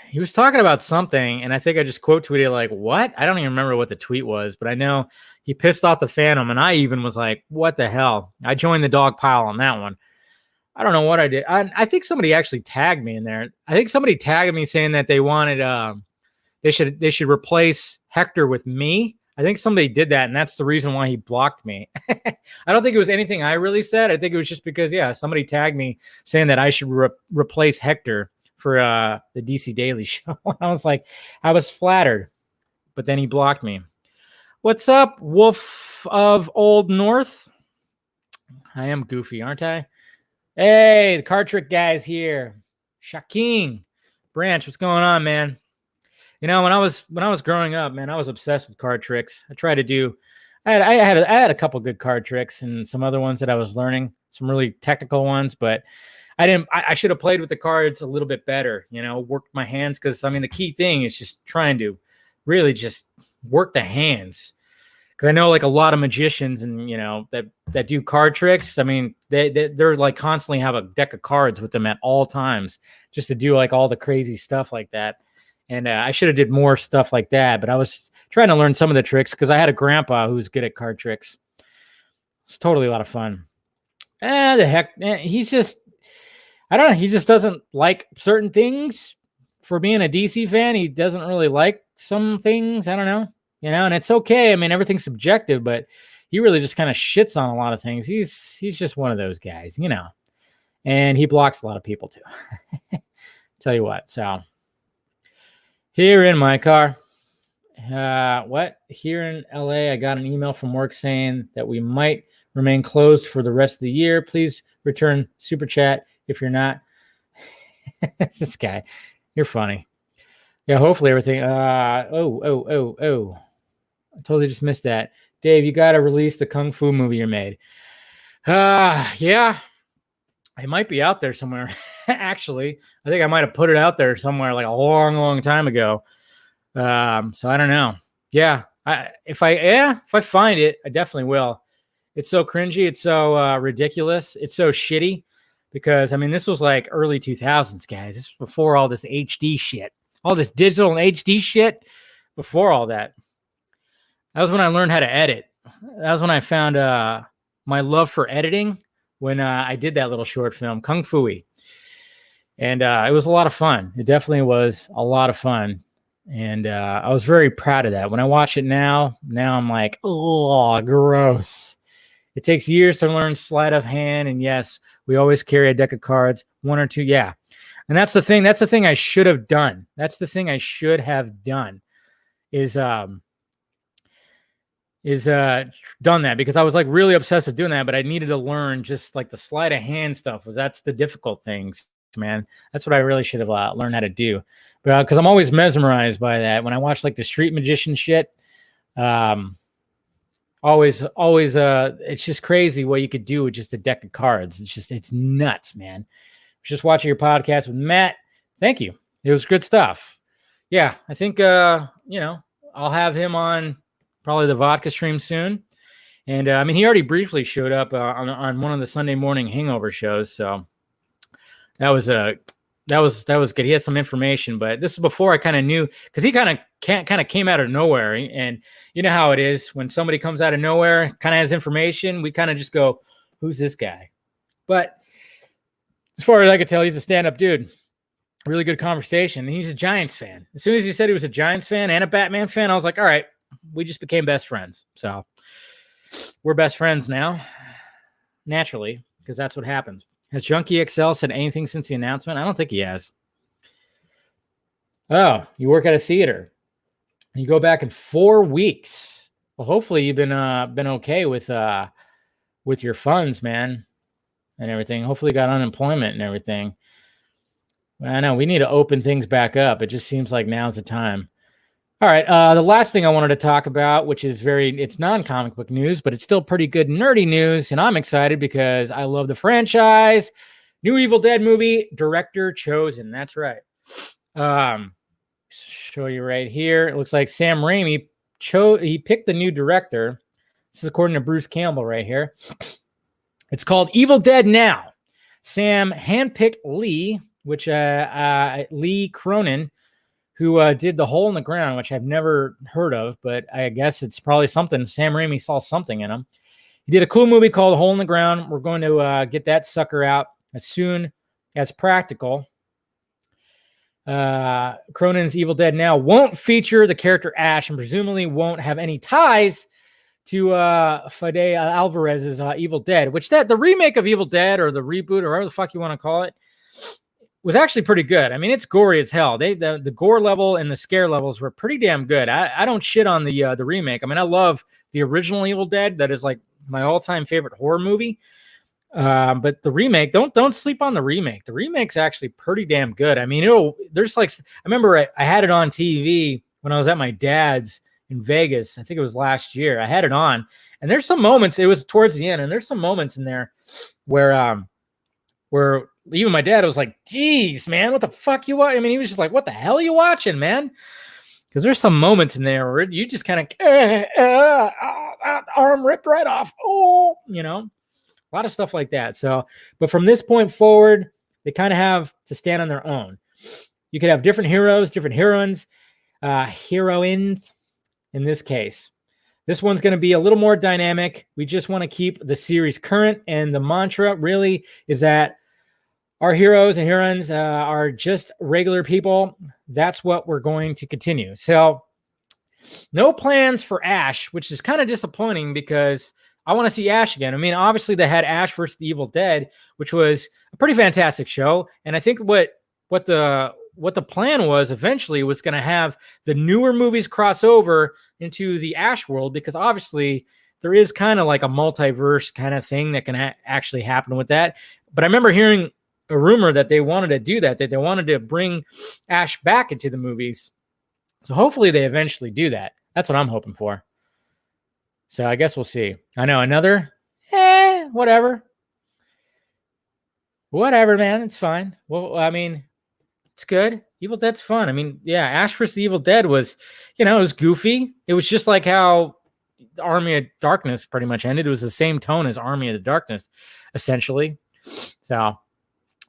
he was talking about something, and I think I just quote tweeted like, what? I don't even remember what the tweet was, but I know he pissed off the Phantom, and I even was like, what the hell? I joined the dog pile on that one. I don't know what I did. I think somebody actually tagged me in there. I think somebody tagged me saying that they wanted they should replace Hector with me. I think somebody did that, and that's the reason why he blocked me. I don't think it was anything I really said. I think it was just because, somebody tagged me saying that I should replace Hector for the DC Daily Show. I was like, I was flattered, but then he blocked me. What's up, Wolf of Old North? I am goofy, aren't I? Hey, the card trick guy's here. Shaquin Branch, what's going on, man? You know, when I was growing up, man, I was obsessed with card tricks. I had a couple good card tricks and some other ones that I was learning, some really technical ones, but I should have played with the cards a little bit better, worked my hands. Cause I mean, the key thing is just trying to really just work the hands. Cause I know like a lot of magicians and, that do card tricks. I mean, they're like constantly have a deck of cards with them at all times just to do like all the crazy stuff like that. And I should have did more stuff like that, but I was trying to learn some of the tricks because I had a grandpa who was good at card tricks. It's totally a lot of fun. He's just, I don't know. He just doesn't like certain things. For being a DC fan, he doesn't really like some things. I don't know. and it's okay. I mean, everything's subjective, but he really just kind of shits on a lot of things. He's just one of those guys, and he blocks a lot of people too. Tell you what. So here in my car, here in LA, I got an email from work saying that we might remain closed for the rest of the year. Please return super chat if you're not. This guy, you're funny. Yeah, hopefully everything. I totally just missed that. Dave, you got to release the Kung Fu movie you made. Yeah, it might be out there somewhere. Actually, I think I might have put it out there somewhere like a long, long time ago. So I don't know. Yeah, if I find it, I definitely will. It's so cringy. It's so ridiculous. It's so shitty because I mean, this was like early 2000s, guys. This was before all this HD shit, all this digital and HD shit. Before all that, that was when I learned how to edit. That was when I found my love for editing when I did that little short film, Kung Fu-y. And it was a lot of fun. It definitely was a lot of fun. And I was very proud of that. When I watch it now I'm like, oh, gross. It takes years to learn sleight of hand. And yes, we always carry a deck of cards, one or two. Yeah. And that's the thing. That's the thing I should have done. That's the thing I should have done is done that because I was like really obsessed with doing that, but I needed to learn just like the sleight of hand stuff. That's the difficult things, man. That's what I really should have learned how to do. But because I'm always mesmerized by that when I watch like the street magician shit. Always, it's just crazy what you could do with just a deck of cards. It's nuts, man. Just watching your podcast with Matt. Thank you. It was good stuff. Yeah, I think I'll have him on probably the vodka stream soon. And I mean, he already briefly showed up on one of the Sunday morning hangover shows. So that was good. He had some information, but this is before I kind of knew because he kind of came out of nowhere. And you know how it is when somebody comes out of nowhere, kind of has information. We kind of just go, "Who's this guy?" But as far as I could tell, he's a stand-up dude. Really good conversation. And he's a Giants fan. As soon as he said he was a Giants fan and a Batman fan, I was like, all right, we just became best friends. So we're best friends now, naturally, because that's what happens. Has Junkie XL said anything since the announcement? I don't think he has. Oh, you work at a theater. You go back in 4 weeks. Well, hopefully you've been okay with your funds, man, and everything. Hopefully you got unemployment and everything. I know we need to open things back up. It just seems like now's the time. All right. The last thing I wanted to talk about, which is it's non-comic book news, but it's still pretty good nerdy news. And I'm excited because I love the franchise. New Evil Dead movie, director chosen. That's right. Show you right here. It looks like Sam Raimi he picked the new director. This is according to Bruce Campbell right here. It's called Evil Dead Now. Sam handpicked Lee Cronin, who did The Hole in the Ground, which I've never heard of, but I guess it's probably something. Sam Raimi saw something in him. He did a cool movie called The Hole in the Ground. We're going to get that sucker out as soon as practical. Cronin's Evil Dead Now won't feature the character Ash and presumably won't have any ties to Fede Alvarez's Evil Dead, which the remake of Evil Dead or the reboot or whatever the fuck you want to call it was actually pretty good. I mean, it's gory as hell. The gore level and the scare levels were pretty damn good. I don't shit on the remake. I mean, I love the original Evil Dead. That is like my all-time favorite horror movie. But the remake, don't sleep on the remake. The remake's actually pretty damn good. I mean, there's like, I remember I had it on TV when I was at my dad's in Vegas. I think it was last year. I had it on, and there's some moments. It was towards the end, and there's some moments in there where even my dad was like, "Geez, man, what the fuck you watch?" I mean, he was just like, "What the hell are you watching, man?" Because there's some moments in there where you just kind of arm ripped right off. Oh, a lot of stuff like that. So, but from this point forward, they kind of have to stand on their own. You could have different heroes, different heroines, heroines in this case. This one's going to be a little more dynamic. We just want to keep the series current. And the mantra really is that our heroes and heroines are just regular people. That's what we're going to continue. So No plans for Ash, which is kind of disappointing because I want to see Ash again. I mean, obviously they had Ash versus the Evil Dead, which was a pretty fantastic show, and I think what the plan was eventually was going to have the newer movies cross over into the Ash world, because obviously there is kind of like a multiverse kind of thing that can actually happen with that. But I remember hearing a rumor that they wanted to do that they wanted to bring Ash back into the movies. So hopefully they eventually do that. That's what I'm hoping for. So I guess we'll see. I know another, whatever. Whatever, man. It's fine. Well, I mean, it's good. Evil Dead's fun. I mean, yeah, Ash vs. the Evil Dead was, it was goofy. It was just like how Army of Darkness pretty much ended. It was the same tone as Army of the Darkness, essentially. So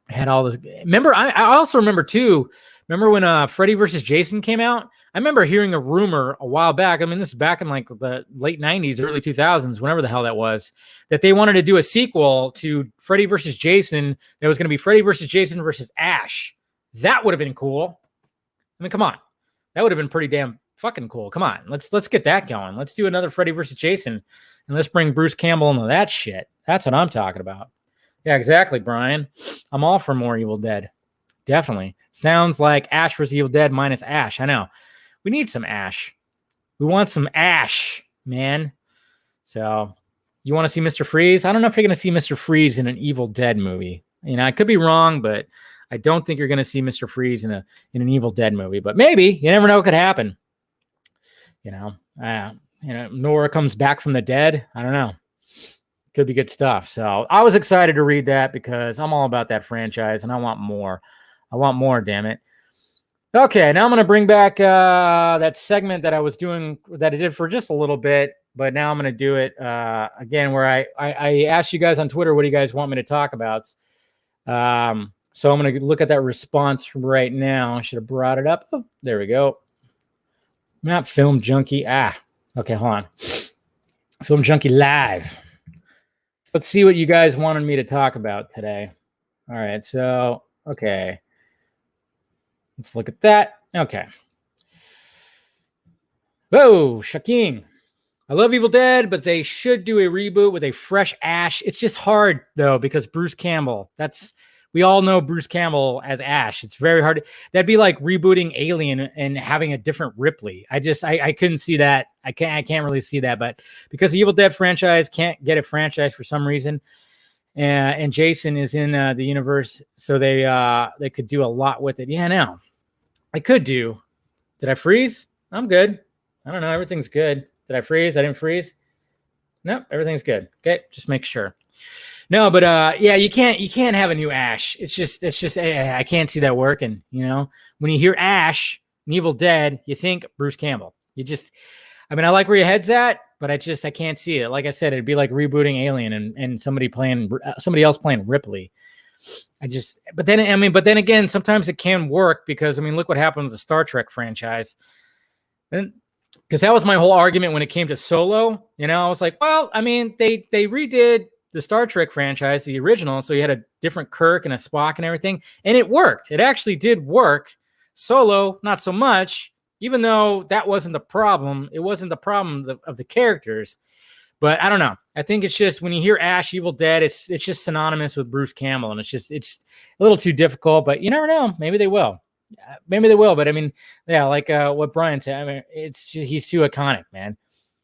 I had all this. Remember, I also remember too, when Freddy versus Jason came out? I remember hearing a rumor a while back. I mean, this is back in like the late 90s, early 2000s, whenever the hell that was, that they wanted to do a sequel to Freddy versus Jason that was going to be Freddy versus Jason versus Ash. That would have been cool. I mean, come on. That would have been pretty damn fucking cool. Come on. Let's get that going. Let's do another Freddy versus Jason, and let's bring Bruce Campbell into that shit. That's what I'm talking about. Yeah, exactly, Brian. I'm all for more Evil Dead. Definitely. Sounds like Ash vs. Evil Dead minus Ash. I know. We need some Ash. We want some Ash, man. So, you want to see Mr. Freeze? I don't know if you're going to see Mr. Freeze in an Evil Dead movie. I could be wrong, but I don't think you're going to see Mr. Freeze in an Evil Dead movie. But maybe. You never know what could happen. Nora comes back from the dead. I don't know. Could be good stuff. So I was excited to read that because I'm all about that franchise and I want more. Damn it. Okay, now I'm going to bring back that segment that I was doing, that I did for just a little bit, but now I'm going to do it again, where I asked you guys on Twitter, what do you guys want me to talk about? So I'm going to look at that response right now. I should have brought it up. Oh, there we go. Not Film Junkie. Okay, hold on. Film Junkie Live. Let's see what you guys wanted me to talk about today. All right, so, okay. Let's look at that. Okay. Whoa, Shaquin. I love Evil Dead, but they should do a reboot with a fresh Ash. It's just hard, though, because Bruce Campbell, we all know Bruce Campbell as Ash. It's very hard. That'd be like rebooting Alien and having a different Ripley. I couldn't see that. I can't really see that, but because the Evil Dead franchise can't get a franchise for some reason, and Jason is in the universe, so they could do a lot with it. Yeah, now I could do. Did I freeze? I'm good. I don't know. Everything's good. Did I freeze? I didn't freeze. Nope, everything's good. Okay, just make sure. No, but yeah, you can't have a new Ash. It's just I can't see that working. When you hear Ash and Evil Dead, you think Bruce Campbell. I like where your head's at, but I can't see it. Like I said, it'd be like rebooting Alien and somebody else playing Ripley. But then again, sometimes it can work because look what happened with the Star Trek franchise. And because that was my whole argument when it came to Solo. I was like, well, they redid the Star Trek franchise, the original, so you had a different Kirk and a Spock and everything, and it worked. It actually did work. Solo, not so much, even though that wasn't the problem. It wasn't the problem of the characters. But I don't know. I think it's just when you hear Ash, Evil Dead, it's just synonymous with Bruce Campbell, and it's a little too difficult, but you never know. Maybe they will. But yeah, like what Brian said, he's too iconic, man.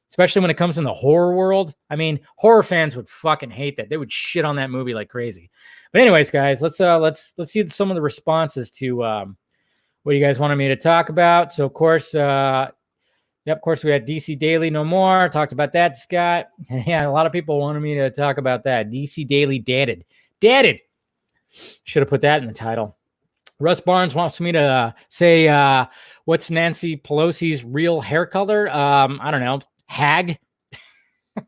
Especially when it comes in the horror world. Horror fans would fucking hate that. They would shit on that movie like crazy. But anyways, guys, let's see some of the responses to what you guys wanted me to talk about. So of course, we had DC Daily No More. Talked about that, Scott. Yeah, a lot of people wanted me to talk about that. DC Daily Dadded. Should have put that in the title. Russ Barnes wants me to say what's Nancy Pelosi's real hair color? I don't know. Hag. I'm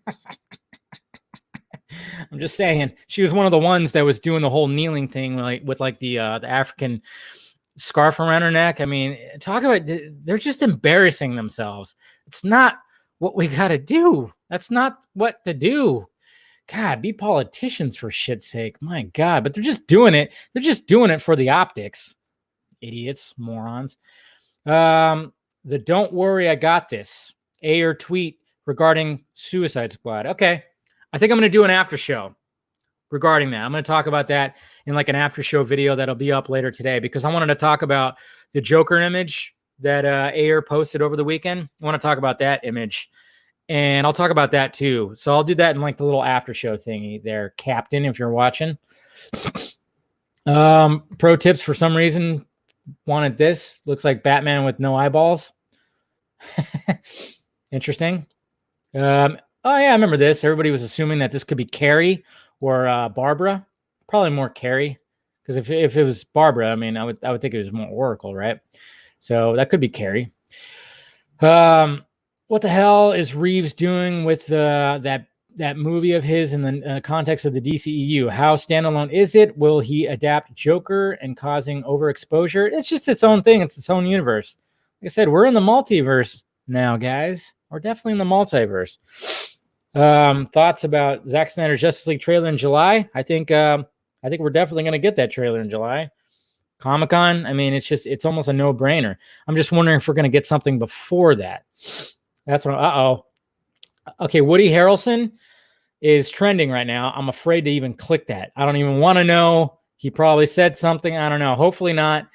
just saying, she was one of the ones that was doing the whole kneeling thing, with the African scarf around her neck. Talk about, they're just embarrassing themselves. It's not what we got to do. That's not what to do. God, be politicians for shit's sake. My God, but they're just doing it. They're just doing it for the optics. Idiots, morons. the "Don't worry, I got this" Ayer tweet regarding Suicide Squad. Okay, I think I'm going to do an after show regarding that. I'm going to talk about that in like an after show video that'll be up later today, because I wanted to talk about the Joker image that Ayer posted over the weekend. I want to talk about that image, and I'll talk about that too. So I'll do that in like the little after show thingy there, Captain, if you're watching. Pro tips, for some reason, wanted this. Looks like Batman with no eyeballs. Interesting. Oh yeah, I remember this. Everybody was assuming that this could be Carrie or Barbara. Probably more Carrie, because if it was Barbara, I mean, I would think it was more Oracle, right? So that could be Carrie. What the hell is Reeves doing with that movie of his in the context of the DCEU? How standalone is it? Will he adapt Joker and causing overexposure? It's just its own thing. It's its own universe. Like I said, we're in the multiverse now, guys. We're definitely in the multiverse. Thoughts about Zack Snyder's Justice League trailer in July? I think we're definitely going to get that trailer in July. Comic-Con, I mean, it's almost a no-brainer. I'm just wondering if we're going to get something before that. That's what. Okay, Woody Harrelson is trending right now. I'm afraid to even click that. I don't even want to know. He probably said something. I don't know. Hopefully not.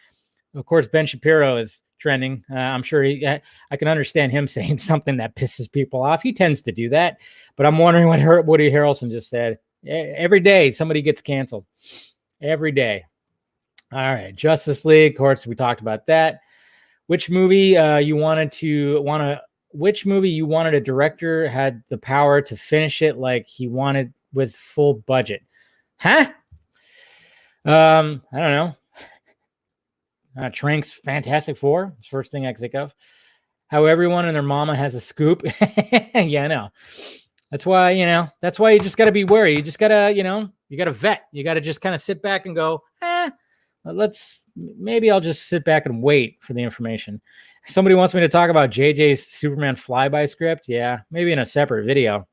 Of course, Ben Shapiro is trending. I'm sure I can understand him saying something that pisses people off. He tends to do that. But I'm wondering what Woody Harrelson just said. Every day somebody gets canceled. Every day. All right, Justice League. Of course, we talked about that. Which movie which movie you wanted a director had the power to finish it like he wanted with full budget? Huh? I don't know. Trank's Fantastic Four. It's the first thing I can think of. How everyone and their mama has a scoop. Yeah, I know. That's why you just got to be wary. You just got to, you got to vet. You got to just kind of sit back and go, maybe I'll just sit back and wait for the information. Somebody wants me to talk about JJ's Superman flyby script. Yeah, maybe in a separate video.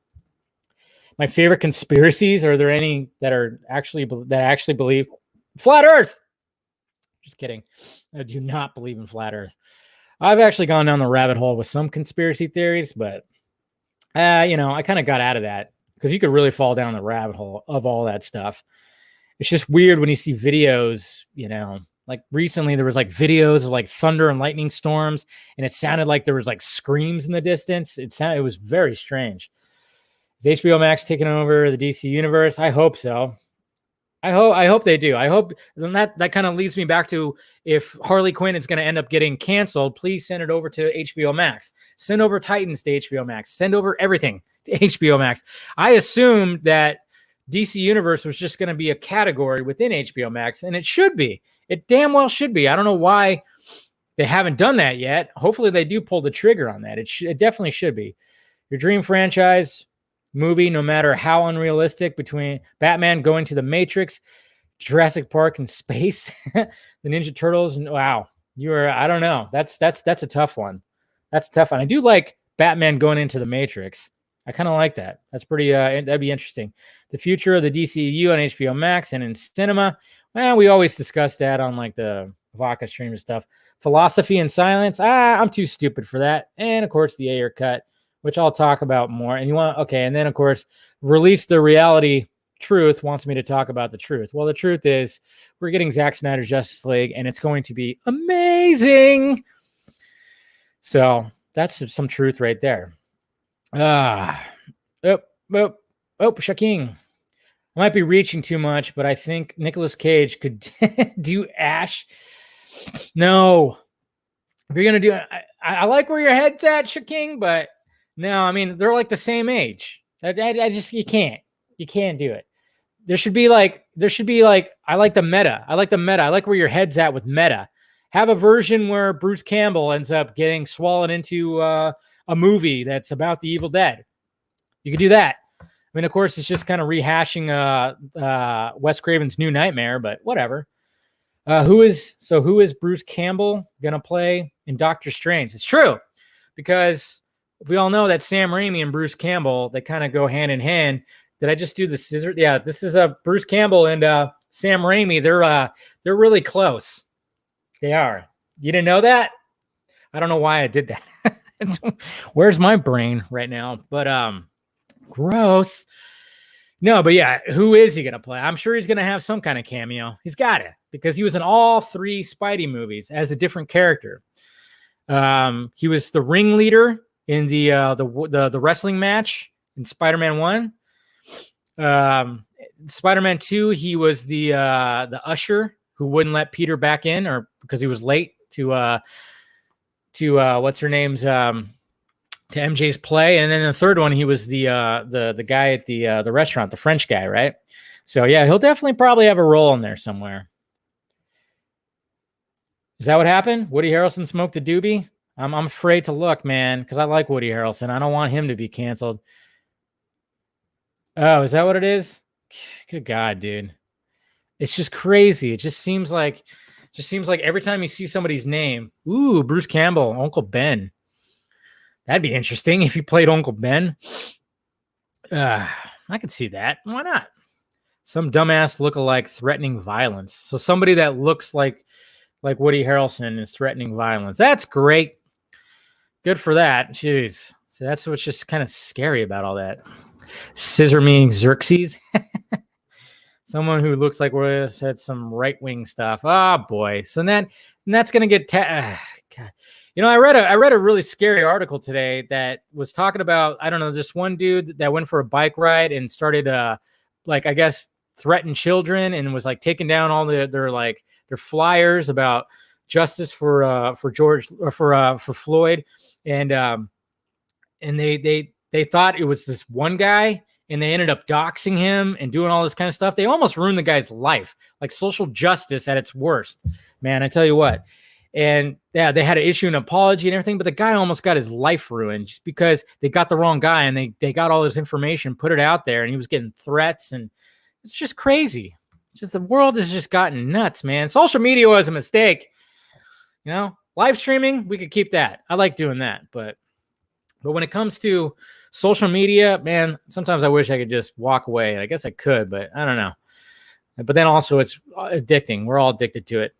My favorite conspiracies. Are there any that actually believe flat Earth? Just kidding. I do not believe in flat Earth. I've actually gone down the rabbit hole with some conspiracy theories, but I kind of got out of that because you could really fall down the rabbit hole of all that stuff. It's just weird when you see videos, like recently there was like videos of like thunder and lightning storms, and it sounded like there was like screams in the distance. It was very strange. Is HBO Max taking over the DC universe? I hope so. I hope they do. I hope then that kind of leads me back to, if Harley Quinn is going to end up getting canceled, please send it over to HBO Max. Send over Titans to HBO Max. Send over everything to HBO Max. I assumed that DC Universe was just going to be a category within HBO Max, and it should be. It damn well should be. I don't know why they haven't done that yet. Hopefully they do pull the trigger on that. It definitely should be. Your dream franchise movie, no matter how unrealistic, between Batman going to the Matrix, Jurassic Park in space, the Ninja Turtles, and wow, I don't know. That's a tough one. That's a tough one. I do like Batman going into the Matrix. I kind of like that. That's pretty, that'd be interesting. The future of the DCU on HBO Max and in cinema. Well, we always discuss that on like the Vodka stream and stuff. Philosophy and silence. I'm too stupid for that. And of course the Ayer cut, which I'll talk about more. And and then of course, Release the Reality Truth wants me to talk about the truth. Well, the truth is we're getting Zack Snyder's Justice League, and it's going to be amazing. So that's some truth right there. Shaking. I might be reaching too much, but I think Nicolas Cage could do Ash. No. If you're going to do it, I like where your head's at, Shaking, but no, I mean, they're like the same age. I just, you can't do it. There should be like, I like the meta. I like where your head's at with meta. Have a version where Bruce Campbell ends up getting swallowed into a movie that's about the Evil Dead. You could do that. I mean, of course, it's just kind of rehashing Wes Craven's New Nightmare, but whatever. Who is Bruce Campbell going to play in Doctor Strange? It's true, because we all know that Sam Raimi and Bruce Campbell, they kind of go hand in hand. Did I just do the scissor? Yeah, this is Bruce Campbell and Sam Raimi. They're really close. They are. You didn't know that? I don't know why I did that. Where's my brain right now? But gross. No, but yeah, who is he gonna play? I'm sure he's gonna have some kind of cameo. He's got it because he was in all 3 Spidey movies as a different character. He was the ringleader in the wrestling match in Spider-Man 1. Spider-Man 2, he was the usher who wouldn't let Peter back in, or because he was late to what's her name's to MJ's play. And then the third one, he was the guy at the restaurant, the French guy, right? So yeah, he'll definitely probably have a role in there somewhere. Is that what happened? Woody Harrelson smoked a doobie? I'm afraid to look, man, because I like Woody Harrelson. I don't want him to be canceled. Oh, is that what it is? Good God, dude. It's just crazy. It just seems like every time you see somebody's name, ooh, Bruce Campbell, Uncle Ben. That'd be interesting if he played Uncle Ben. I could see that. Why not? Some dumbass lookalike threatening violence. So somebody that looks like Woody Harrelson is threatening violence. That's great. Good for that. Jeez. So that's what's just kind of scary about all that. Scissor meaning Xerxes. Someone who looks like we said some right-wing stuff. Oh boy. So that's gonna get God. You know, I read a really scary article today that was talking about, I don't know, this one dude that went for a bike ride and started I guess threatened children and was like taking down all their flyers about justice for George or for Floyd, and they thought it was this one guy, and they ended up doxing him and doing all this kind of stuff. They almost ruined the guy's life, like social justice at its worst, man. I tell you what. And yeah, they had to issue an apology and everything, but the guy almost got his life ruined just because they got the wrong guy, and they got all this information, put it out there, and he was getting threats, and it's just crazy. Just the world has just gotten nuts, man. Social media was a mistake. You know, live streaming, we could keep that. I like doing that, but when it comes to social media, man, sometimes I wish I could just walk away. I guess I could, but I don't know. But then also it's addicting. We're all addicted to it.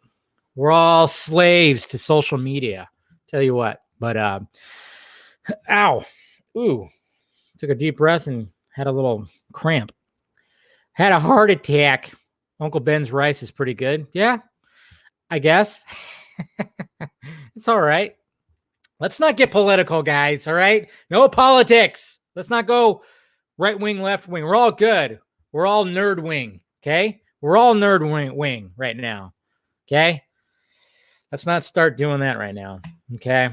We're all slaves to social media. Tell you what. But ow. Ooh. Took a deep breath and had a little cramp. Had a heart attack. Uncle Ben's rice is pretty good. Yeah, I guess. It's all right. Let's not get political, guys. All right. No politics. Let's not go right wing, left wing. We're all good. We're all nerd wing. Okay. We're all nerd wing right now. Okay. Let's not start doing that right now. Okay.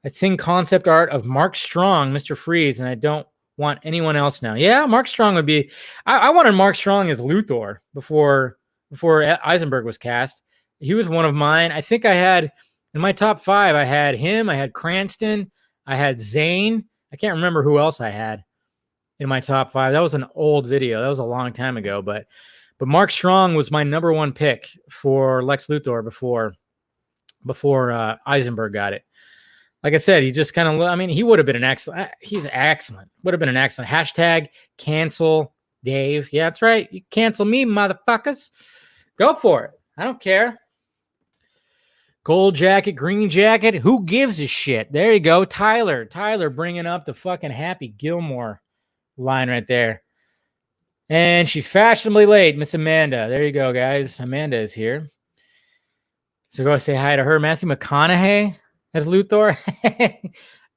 I've seen concept art of Mark Strong, Mr. Freeze, and I don't want anyone else now. Yeah, Mark Strong would be. I wanted Mark Strong as Luthor before Eisenberg was cast. He was one of mine. I think I had in my top 5. I had him. I had Cranston. I had Zane. I can't remember who else I had in my top 5. That was an old video. That was a long time ago. But Mark Strong was my number 1 pick for Lex Luthor before Eisenberg got it. Like I said, he just kind of, I mean, he would have been an excellent. He's excellent. Would have been an excellent. Hashtag cancel Dave. Yeah, that's right. You cancel me, motherfuckers. Go for it. I don't care. Gold jacket, green jacket. Who gives a shit? There you go. Tyler bringing up the fucking Happy Gilmore line right there. And she's fashionably late, Miss Amanda. There you go, guys. Amanda is here. So go say hi to her. Matthew McConaughey as Luthor.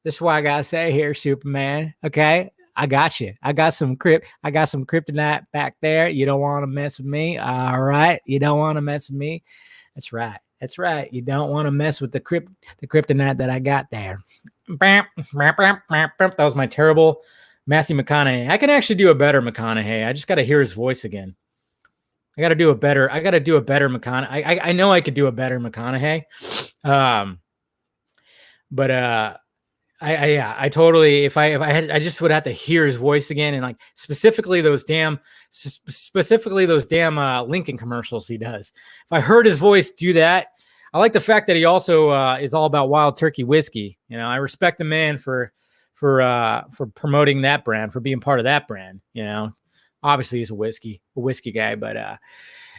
This is what I gotta say here, Superman. Okay, I got you. I got some kryptonite back there. You don't want to mess with me. All right, you don't want to mess with me. That's right. That's right. You don't want to mess with the kryptonite that I got there. That was my terrible Matthew McConaughey. I can actually do a better McConaughey. I just got to hear his voice again. I got to do a better McConaughey. I know I could do a better McConaughey. But I totally, if I had, I just would have to hear his voice again. And like specifically those damn Lincoln commercials he does. If I heard his voice do that, I like the fact that he also is all about Wild Turkey whiskey. You know, I respect the man for promoting that brand, for being part of that brand, you know. Obviously, he's a whiskey guy, but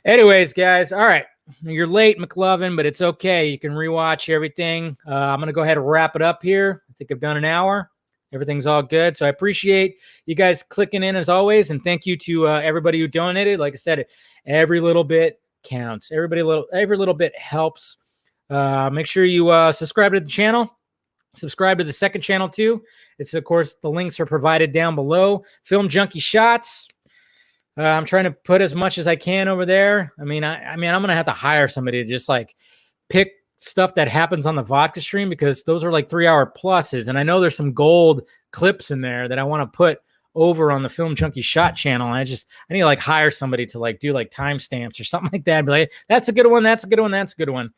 anyways, guys, all right. You're late, McLovin, but it's okay. You can rewatch everything. I'm going to go ahead and wrap it up here. I think I've done an hour. Everything's all good. So I appreciate you guys clicking in as always. And thank you to everybody who donated. Like I said, every little bit counts. Every little bit helps. Make sure you subscribe to the channel. Subscribe to the second channel too. It's, of course, the links are provided down below. Film Junkie Shots. I'm trying to put as much as I can over there. I mean, I'm going to have to hire somebody to just like pick stuff that happens on the vodka stream, because those are like 3-hour pluses. And I know there's some gold clips in there that I want to put over on the Film Junkie Shot channel. And I need to like hire somebody to like do like timestamps or something like that. Be like, that's a good one. That's a good one. That's a good one.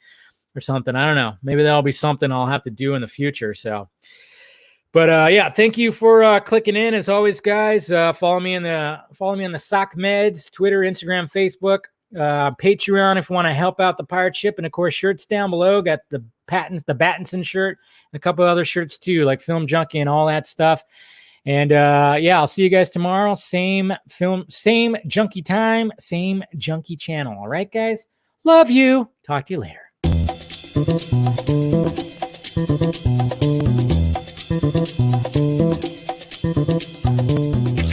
Or something. I don't know. Maybe that'll be something I'll have to do in the future. So, but yeah, thank you for clicking in as always, guys. Follow me on the Sock Meds, Twitter, Instagram, Facebook, Patreon if you want to help out the pirate ship, and of course shirts down below. Got the Battinson shirt, and a couple other shirts too, like Film Junkie and all that stuff. And yeah, I'll see you guys tomorrow. Same junkie time, same junkie channel. All right, guys. Love you. Talk to you later. Thank you.